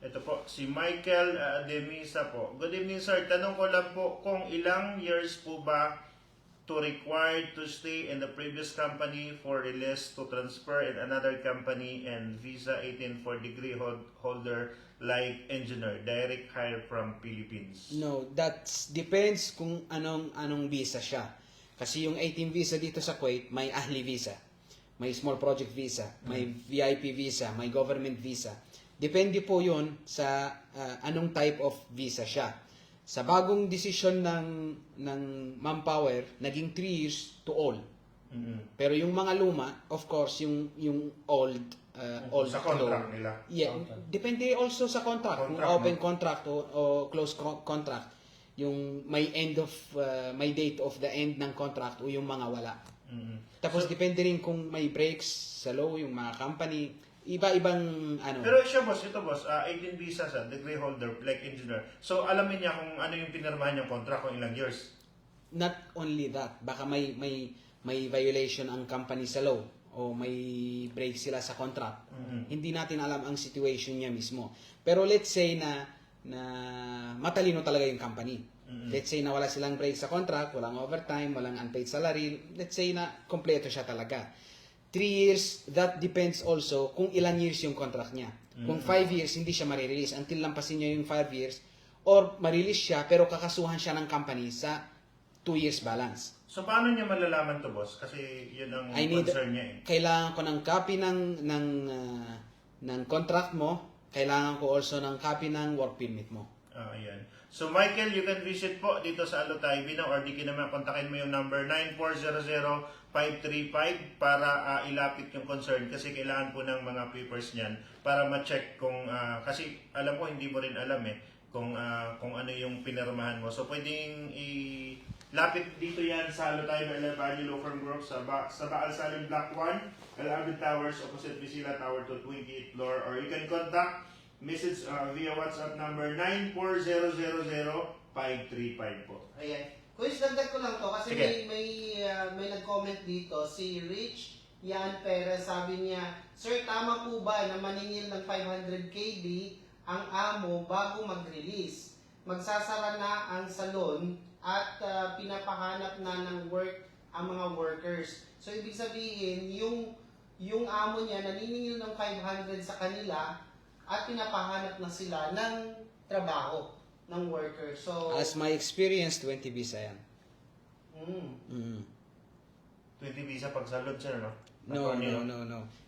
Ito po, si Michael Demisa po. Good evening, sir. Tanong ko lang po kung ilang years po ba to required to stay in the previous company for release to transfer in another company and visa 18 for degree holder like engineer, direct hire from Philippines. No, that depends kung anong visa siya. Kasi yung 18 visa dito sa Kuwait, may ahli visa, may small project visa, may VIP visa, may government visa. Depende po yun sa anong type of visa siya. Sa bagong desisyon ng Manpower, naging 3 years to all. Pero yung mga luma, of course, yung old sa contract nila. Yeah, depende also sa contract. Kung open contract o close contract, yung may may date of the end ng contract o yung mga wala. Tapos depende rin kung may breaks sa law, yung mga company, iba-ibang ano. Pero siya boss, ito boss, 18 visa sa degree holder, like engineer. So alamin niya kung ano yung pinirmahan niyang contract, kung ilang years. Not only that, baka may violation ang company sa law o may break sila sa contract. Hindi natin alam ang situation niya mismo. Pero let's say na matalino talaga yung company. Let's say na wala silang break sa contract, walang overtime, walang unpaid salary. Let's say na kompleto siya talaga. 3 years, that depends also kung ilan years yung contract niya. Kung 5 years, hindi siya marirelease until lampasin niya yung 5 years or marirelease siya pero kakasuhan siya ng company sa 2 years balance. So paano niya malalaman to boss? Kasi yun ang concern niya eh. Kailangan ko ng copy ng contract mo, kailangan ko also ng copy ng work permit mo. Ayan. So Michael, you can visit po dito sa Alotay Binaw or di ka naman kontakin mo yung number 9400-535 para ilapit yung concern kasi kailangan po ng mga papers niyan para ma-check kung kasi alam ko hindi mo rin alam eh kung ano yung pinirmahan mo. So pwedeng ilapit dito yan sa Alotay Valley Law Firm Group sa Baal Salim Block 1, El Abid Towers opposite Visila Tower to 28th floor, or you can contact message via WhatsApp number 94000535 po. Ayan. Kuis, dagdag ko lang to kasi Sige. may nag-comment dito, si Rich Yan Perez, sabi niya, Sir, tama po ba na maningil ng 500 KD ang amo bago mag-release? Magsasara na ang salon at pinapahanap na ng work ang mga workers. So, ibig sabihin, yung amo niya naniningil ng 500 sa kanila at pinapahanap na sila ng trabaho ng worker. So, As my experience, 20 visa yan. 20 visa pag salon sir, no? No.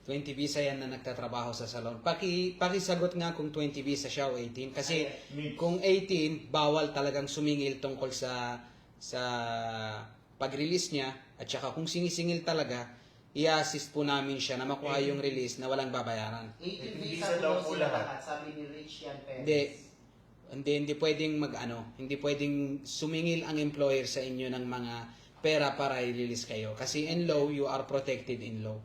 20 visa yan na nagtatrabaho sa salon. Pakisagot nga kung 20 visa siya o 18. Kasi kung 18, bawal talagang sumingil tungkol sa pag-release niya. At saka kung sinisingil talaga, i-assist po namin siya na makuha yung release na walang babayaran. 18 visa visa daw po po sila lahat. lahat, sabi ni Rich Yan Perez. Hindi pwedeng hindi pwedeng sumingil ang employer sa inyo ng mga pera para i-release kayo. Kasi in law, you are protected in law.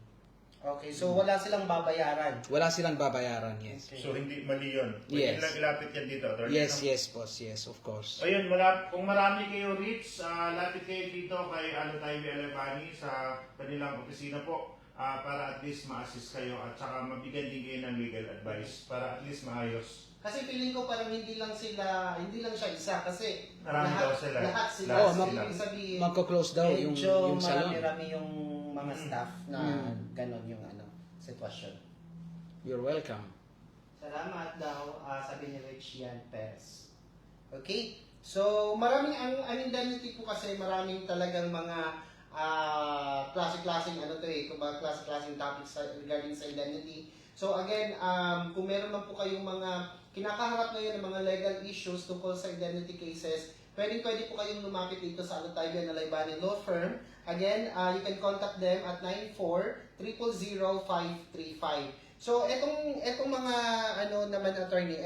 Okay, so wala silang babayaran. Wala silang babayaran, yes. So hindi mali yun. Yes. Pwede lang ilapit yan dito. Attorney, Yes, no? yes, boss. Yes, of course. Ayun, kung marami kayo reach, lapit kayo dito kay Alotay Alabani sa kanilang opisina po para at least ma-assist kayo at saka mabigyan din kayo ng legal advice para at least maayos. Kasi feeling ko parang hindi lang siya isa kasi Marami daw sila. Lahat sila. Lahat So, sila. ibig sabihin, Magko-close daw yung salon. marami yung mga staff na ganon yung sitwasyon. You're welcome. Salamat daw, sabi ni Rich Yan Perez. Okay? So, maraming ang indemnity po kasi maraming talagang mga klase-klaseng klase-klaseng topics regarding sa indemnity. So again, kung meron man po kayong mga kinakaharap ngayon ng mga legal issues tungkol sa indemnity cases, pwede po kayong lumapit dito sa Alotay Binaw Law Firm. Again, you can contact them at 94-000-535. So, etong mga attorney,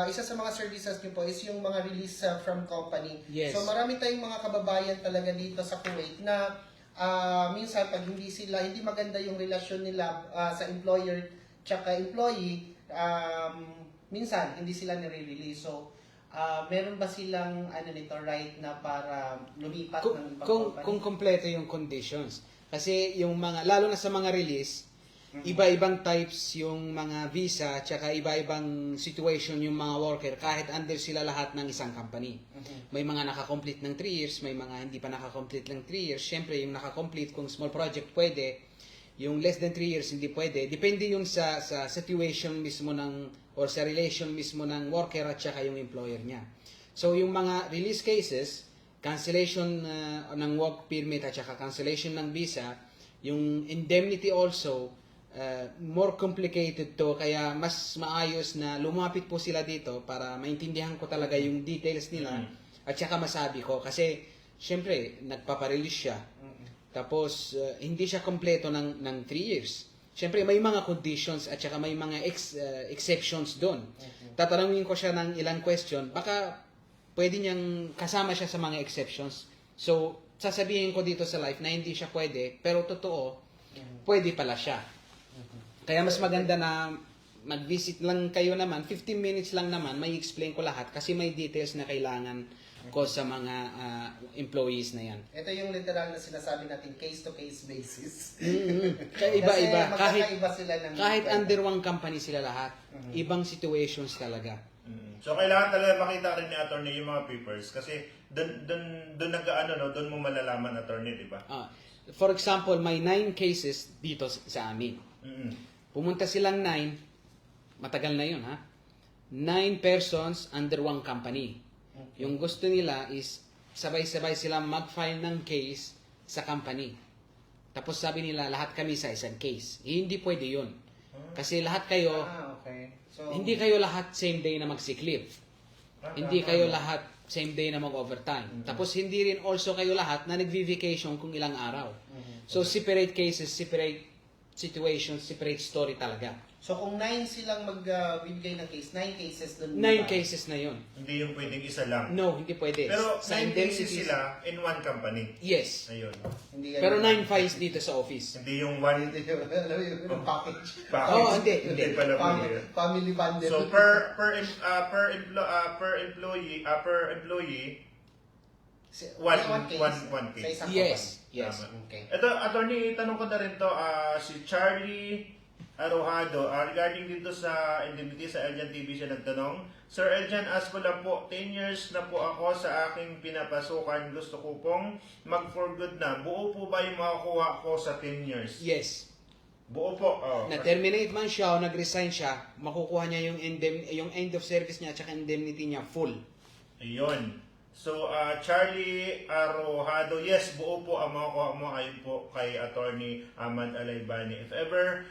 isa sa mga services niyo po is yung mga release from company. Yes. So, marami tayong mga kababayan talaga dito sa Kuwait na minsan pag hindi maganda yung relasyon nila sa employer tsaka employee, minsan hindi sila nire-release. So, meron ba silang right na para lumipat ng ibang company? Kung kompleto yung conditions. Kasi yung lalo na sa mga release, iba-ibang types yung mga visa, tsaka iba-ibang situation yung mga worker kahit under sila lahat ng isang company. May mga nakakomplete ng 3 years, may mga hindi pa nakakomplete ng 3 years. Siyempre, yung nakakomplete kung small project pwede, yung less than 3 years hindi pwede. Depende yung sa situation mismo or sa relation mismo ng worker at saka yung employer niya. So, yung mga release cases, cancellation ng work permit at saka cancellation ng visa, yung indemnity also, more complicated to, kaya mas maayos na lumapit po sila dito para maintindihan ko talaga yung details nila at saka masabi ko kasi syempre nagpaparelease siya tapos hindi siya kompleto ng 3 years. Syempre may mga conditions at saka may mga exceptions doon. Tatanungin ko siya ng ilang question, baka pwede niyang kasama siya sa mga exceptions. So sasabihin ko dito sa live na hindi siya pwede, pero totoo pwede pala siya. Kaya mas maganda na mag-visit lang kayo naman, 15 minutes lang naman, may explain ko lahat kasi may details na kailangan ko sa mga employees na yan. Ito yung literal na sinasabi natin, case-to-case basis. Kaya iba-iba, Kasi magkakaiba sila ng kahit under one company sila lahat, ibang situations talaga. So kailangan talaga makita rin ni attorney yung mga papers kasi doon nag-ano no, doon mo malalaman attorney, di ba? For example, may 9 cases dito sa amin. Mm. Pumunta silang 9, matagal na yun ha. 9 persons under one company. Yung gusto nila is sabay-sabay silang mag-file ng case sa company. Tapos sabi nila lahat kami sa isang case. Hindi pwede yun. Kasi lahat kayo, Okay. So, hindi kayo lahat same day na mag-sick leave. Hindi kayo lahat same day na mag-overtime. Tapos hindi rin also kayo lahat na nag-vacation kung ilang araw. So separate cases, separate situations, separate story talaga. So kung 9 silang magbibigay ng case, 9 cases doon. 9 cases na yun. Hindi yung pwedeng isa lang. No, hindi pwede. Pero Sa 9 cases indemnities- sila in one company. Yes. Ayun. Hindi yan. Pero 9 files dito sa office. Hindi yung one Hindi yun. Alam mo yung package. package. Oo, hindi. pala po Family, yun. family bundle. So per employee one case. Sa isang Yes. company. Yes. Tama. Okay. Ito, attorney, tanong ko na rin to, si Charlie Arojado, regarding dito sa indemnity sa Eljan TV siya nagtanong. Sir Eljan, as ko lang po, 10 years na po ako sa aking pinapasukan. Gusto ko pong mag-for good na. Buo po ba yung makukuha ko sa 10 years? Yes. Buo po. Oh. Na-terminate man siya o nag-resign siya, makukuha niya yung end of service niya at indemnity niya full. Ayun. So, Charlie Arojado, yes, buo po ang makukuha mo ayon po kay Attorney Ahmad Alaybani. If ever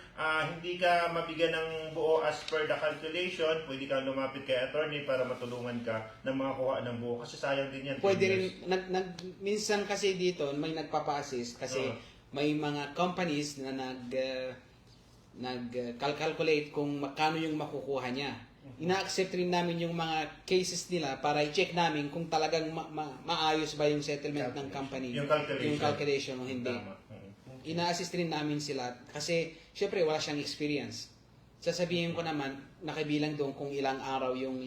hindi ka mabigyan ng buo as per the calculation, pwede kang lumapit kay Attorney para matulungan ka na makakuha ng buo. Kasi sayang din yan. Pwede 10 rin, years. minsan kasi dito, may nagpapa-assist kasi may mga companies na nag-calculate kung magkano yung makukuha niya. Ina-accept rin namin yung mga cases nila para i-check namin kung talagang maayos ba yung settlement ng company. Yung calculation. Yung calculation o hindi. Tama. Ina-assist rin namin sila kasi syempre wala siyang experience. Sasabihin ko naman, nakabilang doon kung ilang araw yung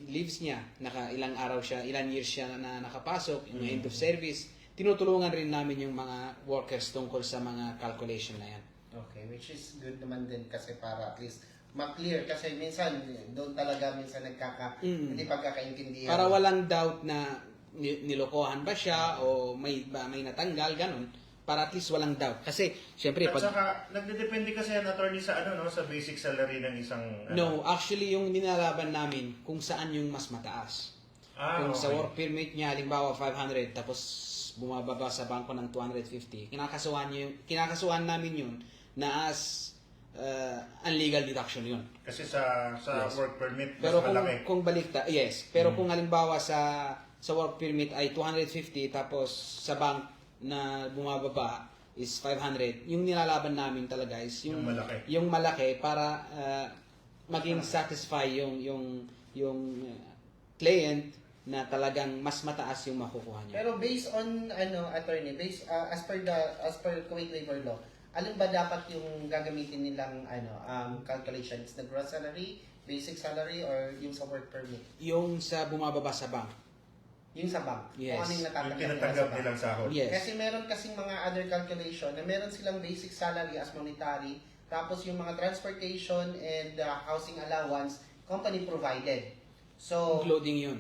leaves niya, ilang araw siya, ilang years siya na nakapasok, yung end of service. Tinutulungan rin namin yung mga workers tungkol sa mga calculation na yan. Okay, which is good naman din kasi para at least ma-clear kasi minsan doon talaga hindi pagkakaintindihan. Para walang doubt na nilokohan ba siya o may natanggal, ganun. Para at least walang doubt. Kasi, syempre, At saka, nagdedepende kasi yan, attorney, sa sa basic salary ng isang... No, actually, yung ninalaban namin kung saan yung mas mataas. Kung sa work permit niya, halimbawa 500, tapos bumababa sa bangko ng 250, kinakasuhan namin yun na as unlegal deduction yun. Kasi sa Yes. work permit, mas Pero malaki. kung balikta, yes. Pero kung halimbawa sa work permit ay 250 tapos sa bank na bumababa is 500, yung nilalaban namin talaga is Yung malaki. yung malaki para maging satisfy yung client na talagang mas mataas yung makukuha niya. Pero based on attorney, as per Kuwait Labor Law, alin ba dapat yung gagamitin nilang calculation? Is the gross salary, basic salary, or yung sa work permit? Yung sa bumababa sa bank. Yung sa bank. Yes. Kung ano yung Yung natatanggap tinatanggap nila nilang sahod. Yes. Kasi meron kasing mga other calculation na meron silang basic salary as monetary, tapos yung mga transportation and housing allowance, company provided. So, Including yun.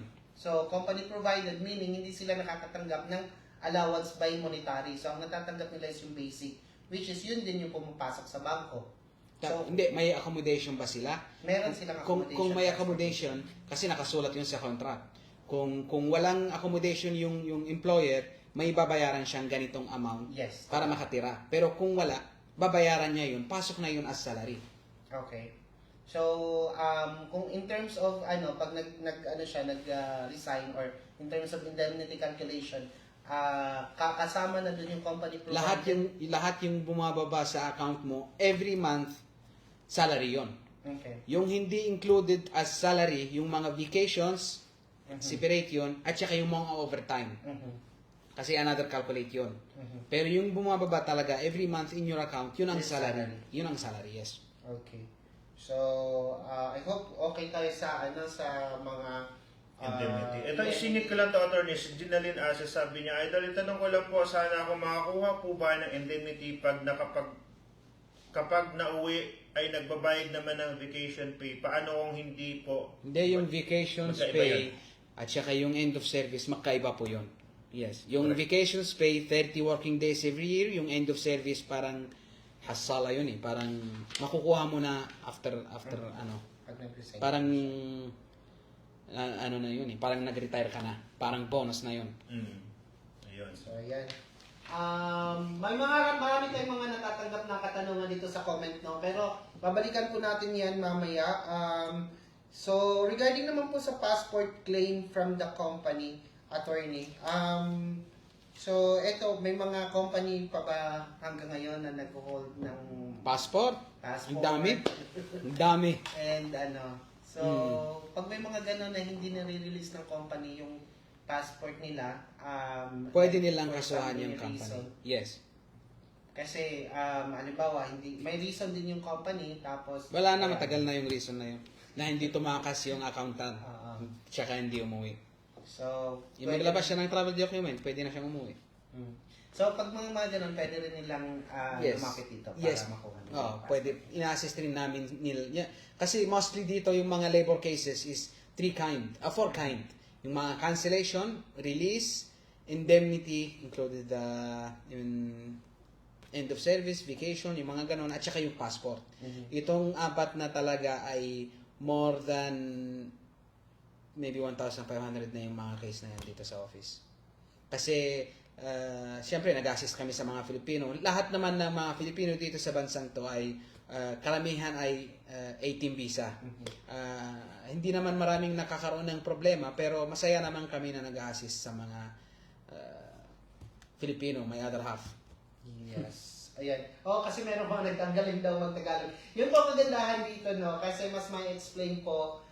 company provided meaning hindi sila nakakatanggap ng allowance by monetary. So, ang natatanggap nila is yung basic, which is yun din yung pumapasok sa bangko. So, Hindi, may accommodation ba sila? meron silang accommodation. Kung may accommodation, kasi nakasulat yun sa contract. Kung walang accommodation yung employer, may babayaran siyang ganitong amount Yes. para makatira. Pero kung wala, babayaran niya yun, pasok na yun as salary. Okay. So, kung in terms of pag nag-resign or in terms of indemnity calculation, kasama na dun yung company provided. Lahat yung bumababa sa account mo, every month, salary yon. Okay. Yung hindi included as salary, yung mga vacations, separate yun, at saka yung mga overtime. Mhm. Kasi another calculate yun. Pero yung bumababa talaga, every month in your account, yun ang Yung salary. salary. Yun ang salary, yes. Okay. So, I hope okay tayo sa sa mga Indemnity. Ito, isingit ko lang to, attorney. Si Ginalyn Asa, sabi niya, Idol, itanong ko lang po, sana ako makakuha po ba ng indemnity kapag nauwi ay nagbabayad naman ng vacation pay? Paano kung hindi po? Hindi, yung vacations Magkaiba pay yun. at saka yung end of service, magkaiba po yun. Yes. Yung vacations pay, 30 working days every year. Yung end of service, parang hasala yun eh. Parang makukuha mo na after ano. pag nag-resign. Parang ano na yun eh. Parang nag-retire ka na. Parang bonus na yun. Ayun. So, ayan. Marami tayong mga natatanggap na katanungan dito sa comment, no? Pero, babalikan po natin yan mamaya. So, regarding naman po sa passport claim from the company, attorney, so, eto, may mga company pa ba hanggang ngayon na nag-hold ng Passport? passport? Ang dami. Ang dami. And so, pag may mga gano'n na hindi nare-release ng company yung passport nila, Pwede nilang for kasuhan some yung company. reason. Yes. Kasi, halimbawa, may reason din yung company, tapos... Wala na, matagal na yung reason na yun. Na hindi tumakas yung accountant. Tsaka hindi umuwi. So, Yung maglabas siya ng travel document, pwede na siyang umuwi. So, pag mga ganun, pwede rin nilang lumapit dito para Yes. makuha nila. Oh, yung passport. pwede. Ina-assist rin namin nila. Kasi mostly dito yung mga labor cases is four kind. Yung mga cancellation, release, indemnity, included the end of service, vacation, yung mga ganun, at saka yung passport. Itong apat na talaga ay more than maybe 1,500 na yung mga case na yan dito sa office. Kasi, siyempre, nag-assist kami sa mga Filipino. Lahat naman ng mga Filipino dito sa bansang to ay, karamihan ay 18 visa. Hindi naman maraming nakakaroon ng problema, pero masaya naman kami na nag-assist sa mga Filipino, my other half. Yes. Ayan. Kasi meron mga nagtanggalin daw magtagalog. Yun po ang kagandahan dito, no? Kasi mas may explain po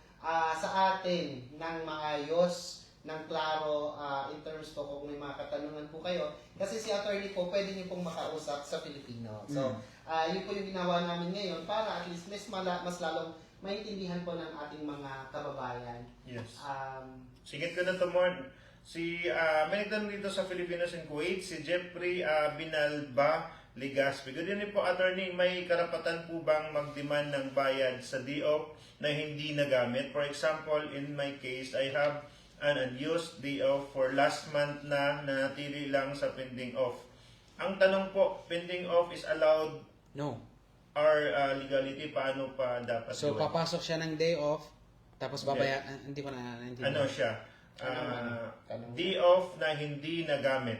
sa atin ng maayos, ng klaro, in terms po kung may mga katanungan po kayo. Kasi si attorney po, pwede niyo pong makausap sa Filipino. So, yun po yung ginawa namin ngayon para at least mas lalong maintindihan po ng ating mga kababayan. Yes. Sige. Singit ko na to, Mon. May nagtanong dito sa Filipinos in Kuwait, si Jeffrey Binalba Ligaspi. Good evening po, attorney. May karapatan po bang mag-demand ng bayad sa day-off na hindi nagamit? For example, in my case, I have an unused day-off for last month na nanatili lang sa pending off. Ang tanong po, pending off is allowed No. or legality? Paano pa dapat So, gawin? papasok siya ng day off, tapos hindi ko na naintindihan. Ano siya? Tanong. Day off na hindi nagamit.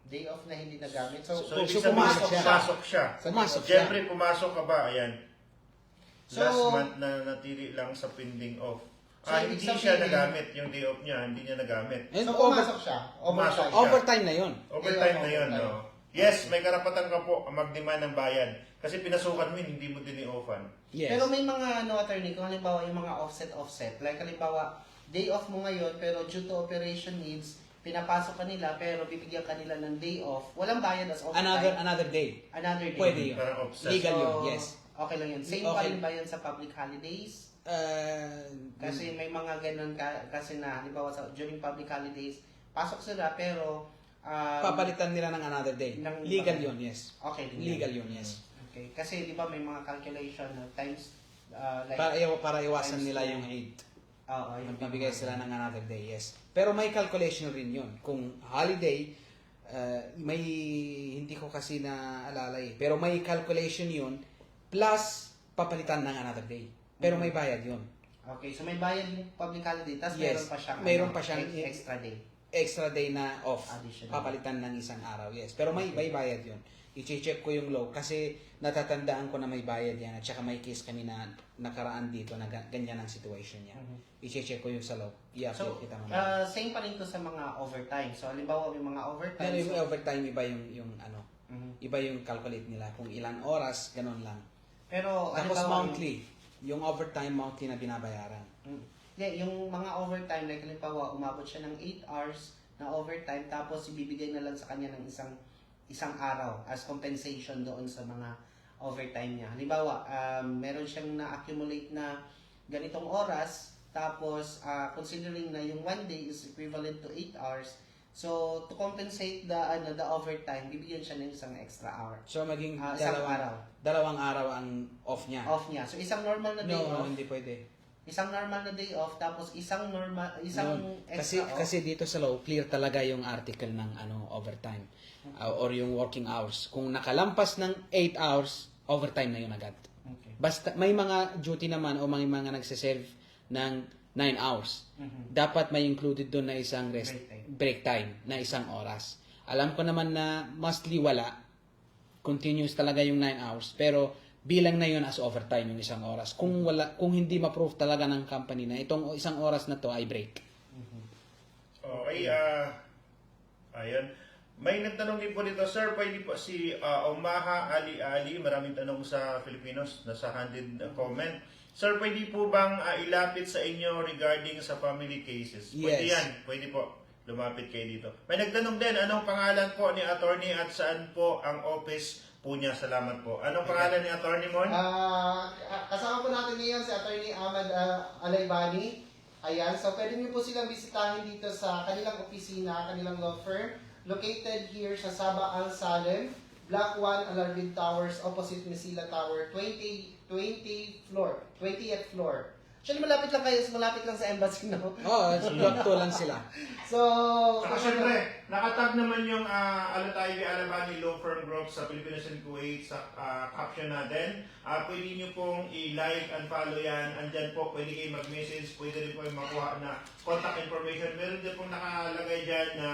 Day off na hindi nagamit. So, So, So, ibig sabihin, pumasok siya. pumasok siya. Pumasok siya. Jeffrey, pumasok ka ba? Ayan. So, Last month na natili lang sa pending off. So, Hindi ibig siya sabihin- nagamit. Yung day off niya, hindi niya nagamit. And so pumasok siya. Pumasok Overtime. siya. overtime na yon. Overtime na yun, Overtime. no? Yes, may karapatan ka po mag-demand ng bayad. Kasi pinasukan mo yun, hindi mo din i-offan. Yes. Pero may mga attorney, kung halimbawa yung mga offset. Like halimbawa, day off mo ngayon, pero due to operation needs, pinapasok ka nila, pero bibigyan ka nila ng day off. Walang bayad as overtime. Another day. Another day. Pwede yun. Parang offset. Legal yun, So, yes. Okay lang yun. Same pa Okay. rin ba yun sa public holidays? Mm. Kasi may mga ganun kasi na, halimbawa during public holidays, pasok sila, pero papalitan nila ng another day. ng- Legal yun, yes. okay din Legal yun, yes. Okay. Kasi di ba may mga calculation na times, like, Para iwasan times nila two. yung aid. yung Magbibigay sila ng another day, yes. Pero may calculation rin yun. Kung holiday, may, hindi ko kasi naalala eh. Pero may calculation yun, plus papalitan ng another day. Pero may bayad yun. Okay, so may bayad yung public holiday, tapos Yes. meron pa siyang extra day. Extra day na off. Additional. Papalitan ng isang araw, yes. Pero may bayad yun. I-check ko yung law kasi natatandaan ko na may bayad yan at saka may case kami na nakaraan dito na ganyan ang situation niya. I-check ko yung sa law. So, I-update kita mo. same pa rin to sa mga overtime. So, halimbawa may mga overtime. Pero yung so, overtime, iba yung ano, iba yung calculate nila. Kung ilang oras, ganun lang. pero, Tapos halimbawa, monthly. Yung overtime monthly na binabayaran. Yung mga overtime, like halimbawa, umabot siya ng 8 hours, na overtime, tapos ibibigay na lang sa kanya ng isang araw as compensation doon sa mga overtime niya. Halimbawa, meron siyang na-accumulate na ganitong oras, tapos considering na yung 1 day is equivalent to 8 hours, so to compensate the overtime, bibigyan siya ng isang extra hour. So maging Isang araw. dalawang araw ang off niya. Off niya. So isang normal na day No, off, hindi pwede. isang normal na day off, tapos isang No, kasi extra off. kasi dito sa law clear talaga yung article ng overtime or yung working hours. Kung nakalampas ng 8 hours, overtime na yun agad. Okay. Basta may mga duty naman o may mga nagse-serve ng 9 hours. Dapat may included doon na isang break time na isang oras. Alam ko naman na mostly wala. Continuous talaga yung 9 hours. Pero bilang na yun as overtime yung isang oras. Kung hindi ma-prove talaga ng company na itong isang oras na to ay break. Okay, ayun. May nagtanong din po dito, sir, pwede po si Omaha Ali, maraming tanong sa Filipinos, nasa handed comment. Sir, pwede po bang ilapit sa inyo regarding sa family cases? Pwede Yes. yan, pwede po. Lumapit kayo dito. May nagtanong din, anong pangalan po ni attorney at saan po ang office po niya? Salamat po. Anong pangalan ni attorney mo? Kasama po natin ngayon si Attorney Ahmad Alaybani. Ayan, so pwede niyo po silang bisitahin dito sa kanilang opisina, kanilang law firm, located here sa Sabah Al Salem, Block 1, Alarvin Towers, opposite Mesila Tower, 20th floor. Actually, malapit lang sa embassy, no? Block 2 lang sila. So, Saka syempre, nakatag naman yung Alataybi Alabani Law Firm Group sa Pilipinas and Kuwait sa caption natin. Pwede nyo pong i-like and follow yan. Andyan po, pwede kayo mag-message, pwede rin po yung makuha na contact information. Meron din pong nakalagay dyan na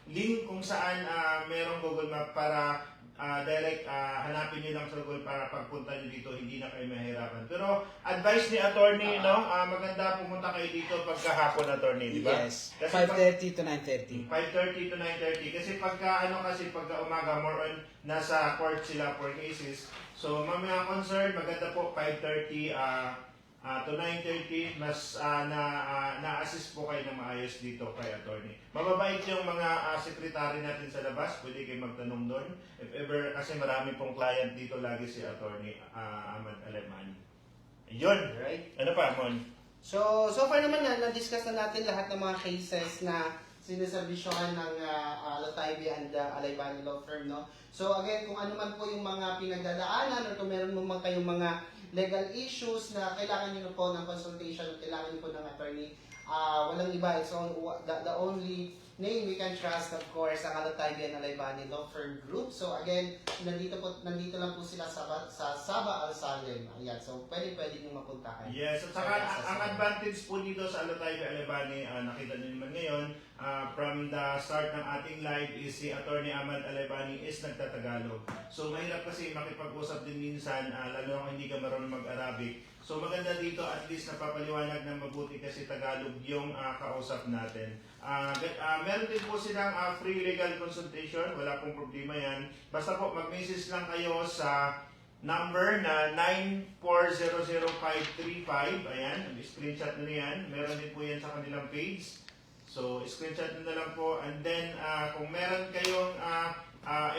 link kung saan merong Google Map para direct hanapin nyo lang sa Google para pagpunta nyo dito, hindi na kayo mahirapan. Pero advice ni attorney, no, maganda pumunta kayo dito pagkahapon, attorney, di ba? Yes. Kasi 5:30 to 9:30. 5:30 to 9:30 kasi pagka umaga more on nasa court sila for cases. So mamaya concern maganda po 5:30 to 9:30 mas na-assist po kayo ng maayos dito kay attorney. Mababait yung mga sekretary natin sa labas, pwede kayo magtanong doon. If ever, kasi marami pong client dito lagi si attorney Ahmad Alaybani. Ayun. right. Ano pa, Mon? So far naman na-discuss na natin lahat ng mga cases na sineservisyohan ng Alataybi and Alaybani Law Firm, no? So again, kung ano man po yung mga pinagdadaanan or kung meron mo man kayong mga legal issues na kailangan niyo po ng consultation at kailangan niyo po ng attorney, walang iba. It's the only name we can trust, of course, ang Alataybi and Alaybani Law Firm Group. So again, nandito lang po sila sa Sabah Al Salem. Ayan, so pwede niyo mapuntahan. Yes, at saka ang advantage po dito sa Alataybi Alaybani, nakita niyo naman ngayon, from the start ng ating live is si Attorney Ahmad Alaybani is nagtatagalog. So mahirap kasi makipag-usap din minsan, lalo kung hindi ka marunong mag-Arabic. So maganda dito at least napapaliwanag ng mabuti kasi Tagalog yung kausap natin. Meron din po silang free legal consultation, wala pong problema yan. Basta po mag-message lang kayo sa number na 9400535. Ayan, screenshot na yan. Meron din po yan sa kanilang page. So, screenshot na lang po. And then, kung meron kayong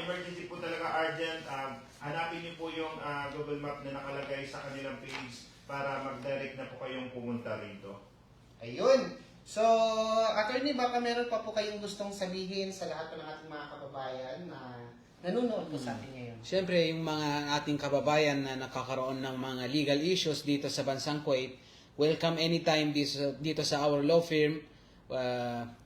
emergency po talaga urgent, hanapin niyo po yung Google Map na nakalagay sa kanilang page para mag-direct na po kayong pumunta rito. Ayun. So, attorney, baka meron pa po kayong gustong sabihin sa lahat po ng ating mga kababayan na nanonood po sa atin ngayon. Siyempre, yung mga ating kababayan na nakakaroon ng mga legal issues dito sa bansang Kuwait, welcome anytime dito sa our law firm.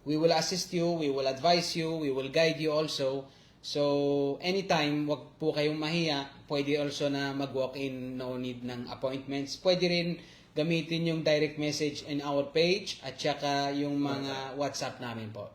We will assist you, we will advise you, we will guide you also. So, anytime, wag po kayong mahiya. Pwede also na mag-walk-in, no need ng appointments. Pwede rin gamitin yung direct message in our page at saka yung mga WhatsApp namin po.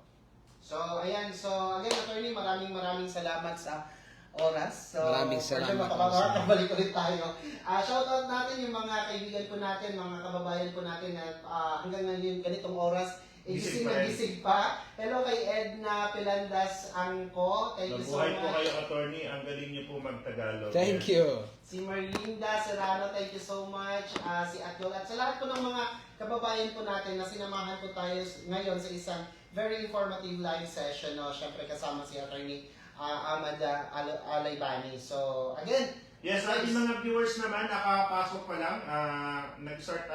So, ayan. So, again, attorney, maraming salamat sa oras. So, Maraming salamat. Makakabalik ulit tayo. Shoutout natin yung mga kaibigan po natin, mga kababayan po natin na hanggang ngayon, ganitong oras, gising pa na rin. gising pa. Hello kay Edna Pelandas Angko. Thank you so Mabuhay po much. kayo, attorney. Ang galing niyo po magtagalog. Thank you. Si Marlinda Serrano, thank you so much. Si Atyol at sa lahat po ng mga kababayan po natin na sinamahan po tayo ngayon sa isang very informative live session. No? Siyempre kasama si Attorney Ahmad Alaybani. So again, Yes, ating mga viewers naman, nakapasok pa lang. Nag-start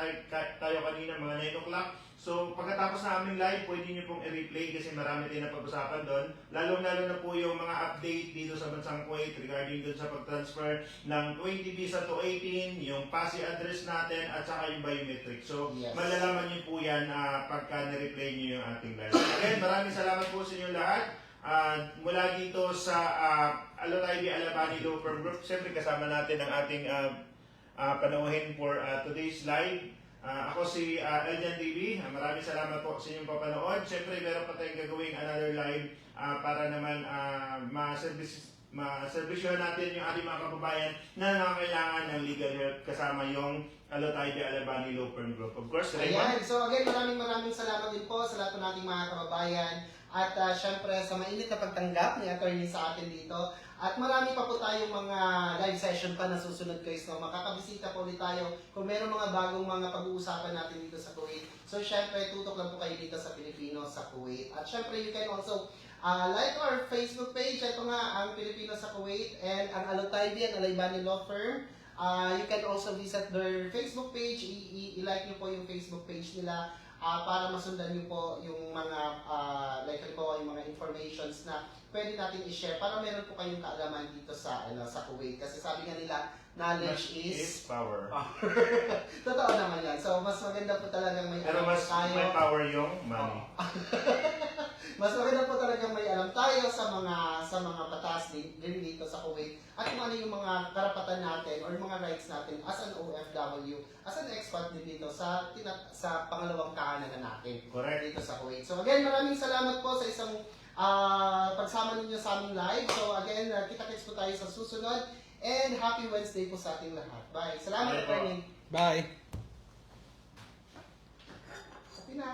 tayo kanina mga 9 o'clock. So, pagkatapos na aming live, pwede nyo pong i-replay kasi marami din na pag-usapan doon. Lalong-lalo na po yung mga update dito sa bansang Kuwait regarding doon sa pag-transfer ng 20 visa to 18, yung PASI address natin, at saka yung biometric. So, Yes. malalaman nyo po yan pagka na-replay nyo yung ating live. Again, maraming salamat po sa inyo lahat. Mula dito sa Alotay Alabani Law Firm Group, siyempre kasama natin ang ating panauhin for today's live. Ako si Eljan TV. Maraming salamat po sa inyong papanood. Siyempre meron pa tayong gagawing another live para naman ma-servisyohan natin yung ating mga kababayan na nangangailangan ng legal help kasama yung Alotay Alabani Law Firm Group. Of course, ayan. So again, maraming salamat din po sa lahat ng ating mga kababayan. At syempre sa mainit na pagtanggap ni Attorney sa atin dito. At marami pa po tayong mga live session pa na susunod guys. No? Makakabisita po ulit tayo kung meron mga bagong mga pag-uusapan natin dito sa Kuwait. So syempre tutok lang po kayo dito sa Pilipino sa Kuwait. At syempre you can also like our Facebook page. Ito nga ang Pilipino sa Kuwait and ang Alotay and Alaybani Law Firm. You can also visit their Facebook page. I-like nyo po yung Facebook page nila. Para masundan niyo po yung mga like halimbawa yung mga informations na pwede natin i-share para meron po kayong kaalaman dito sa sa Kuwait kasi sabi nga nila knowledge is power. Totoo naman yan. So mas maganda po talagang may Pero alam mas tayo. may power yung money. Mas maganda po talagang may alam tayo sa mga batas din dito sa Kuwait at kung ano yung mga karapatan natin or mga rights natin as an OFW, as an expat din dito sa pangalawang kahanan natin. Correct. Dito sa Kuwait. So again, maraming salamat po sa isang pagsama ninyo sa aming live. So again, kita-kits po tayo sa susunod and happy Wednesday po sa ating lahat. Bye. Salamat, Bye po. Attorney. Bye. Happy na!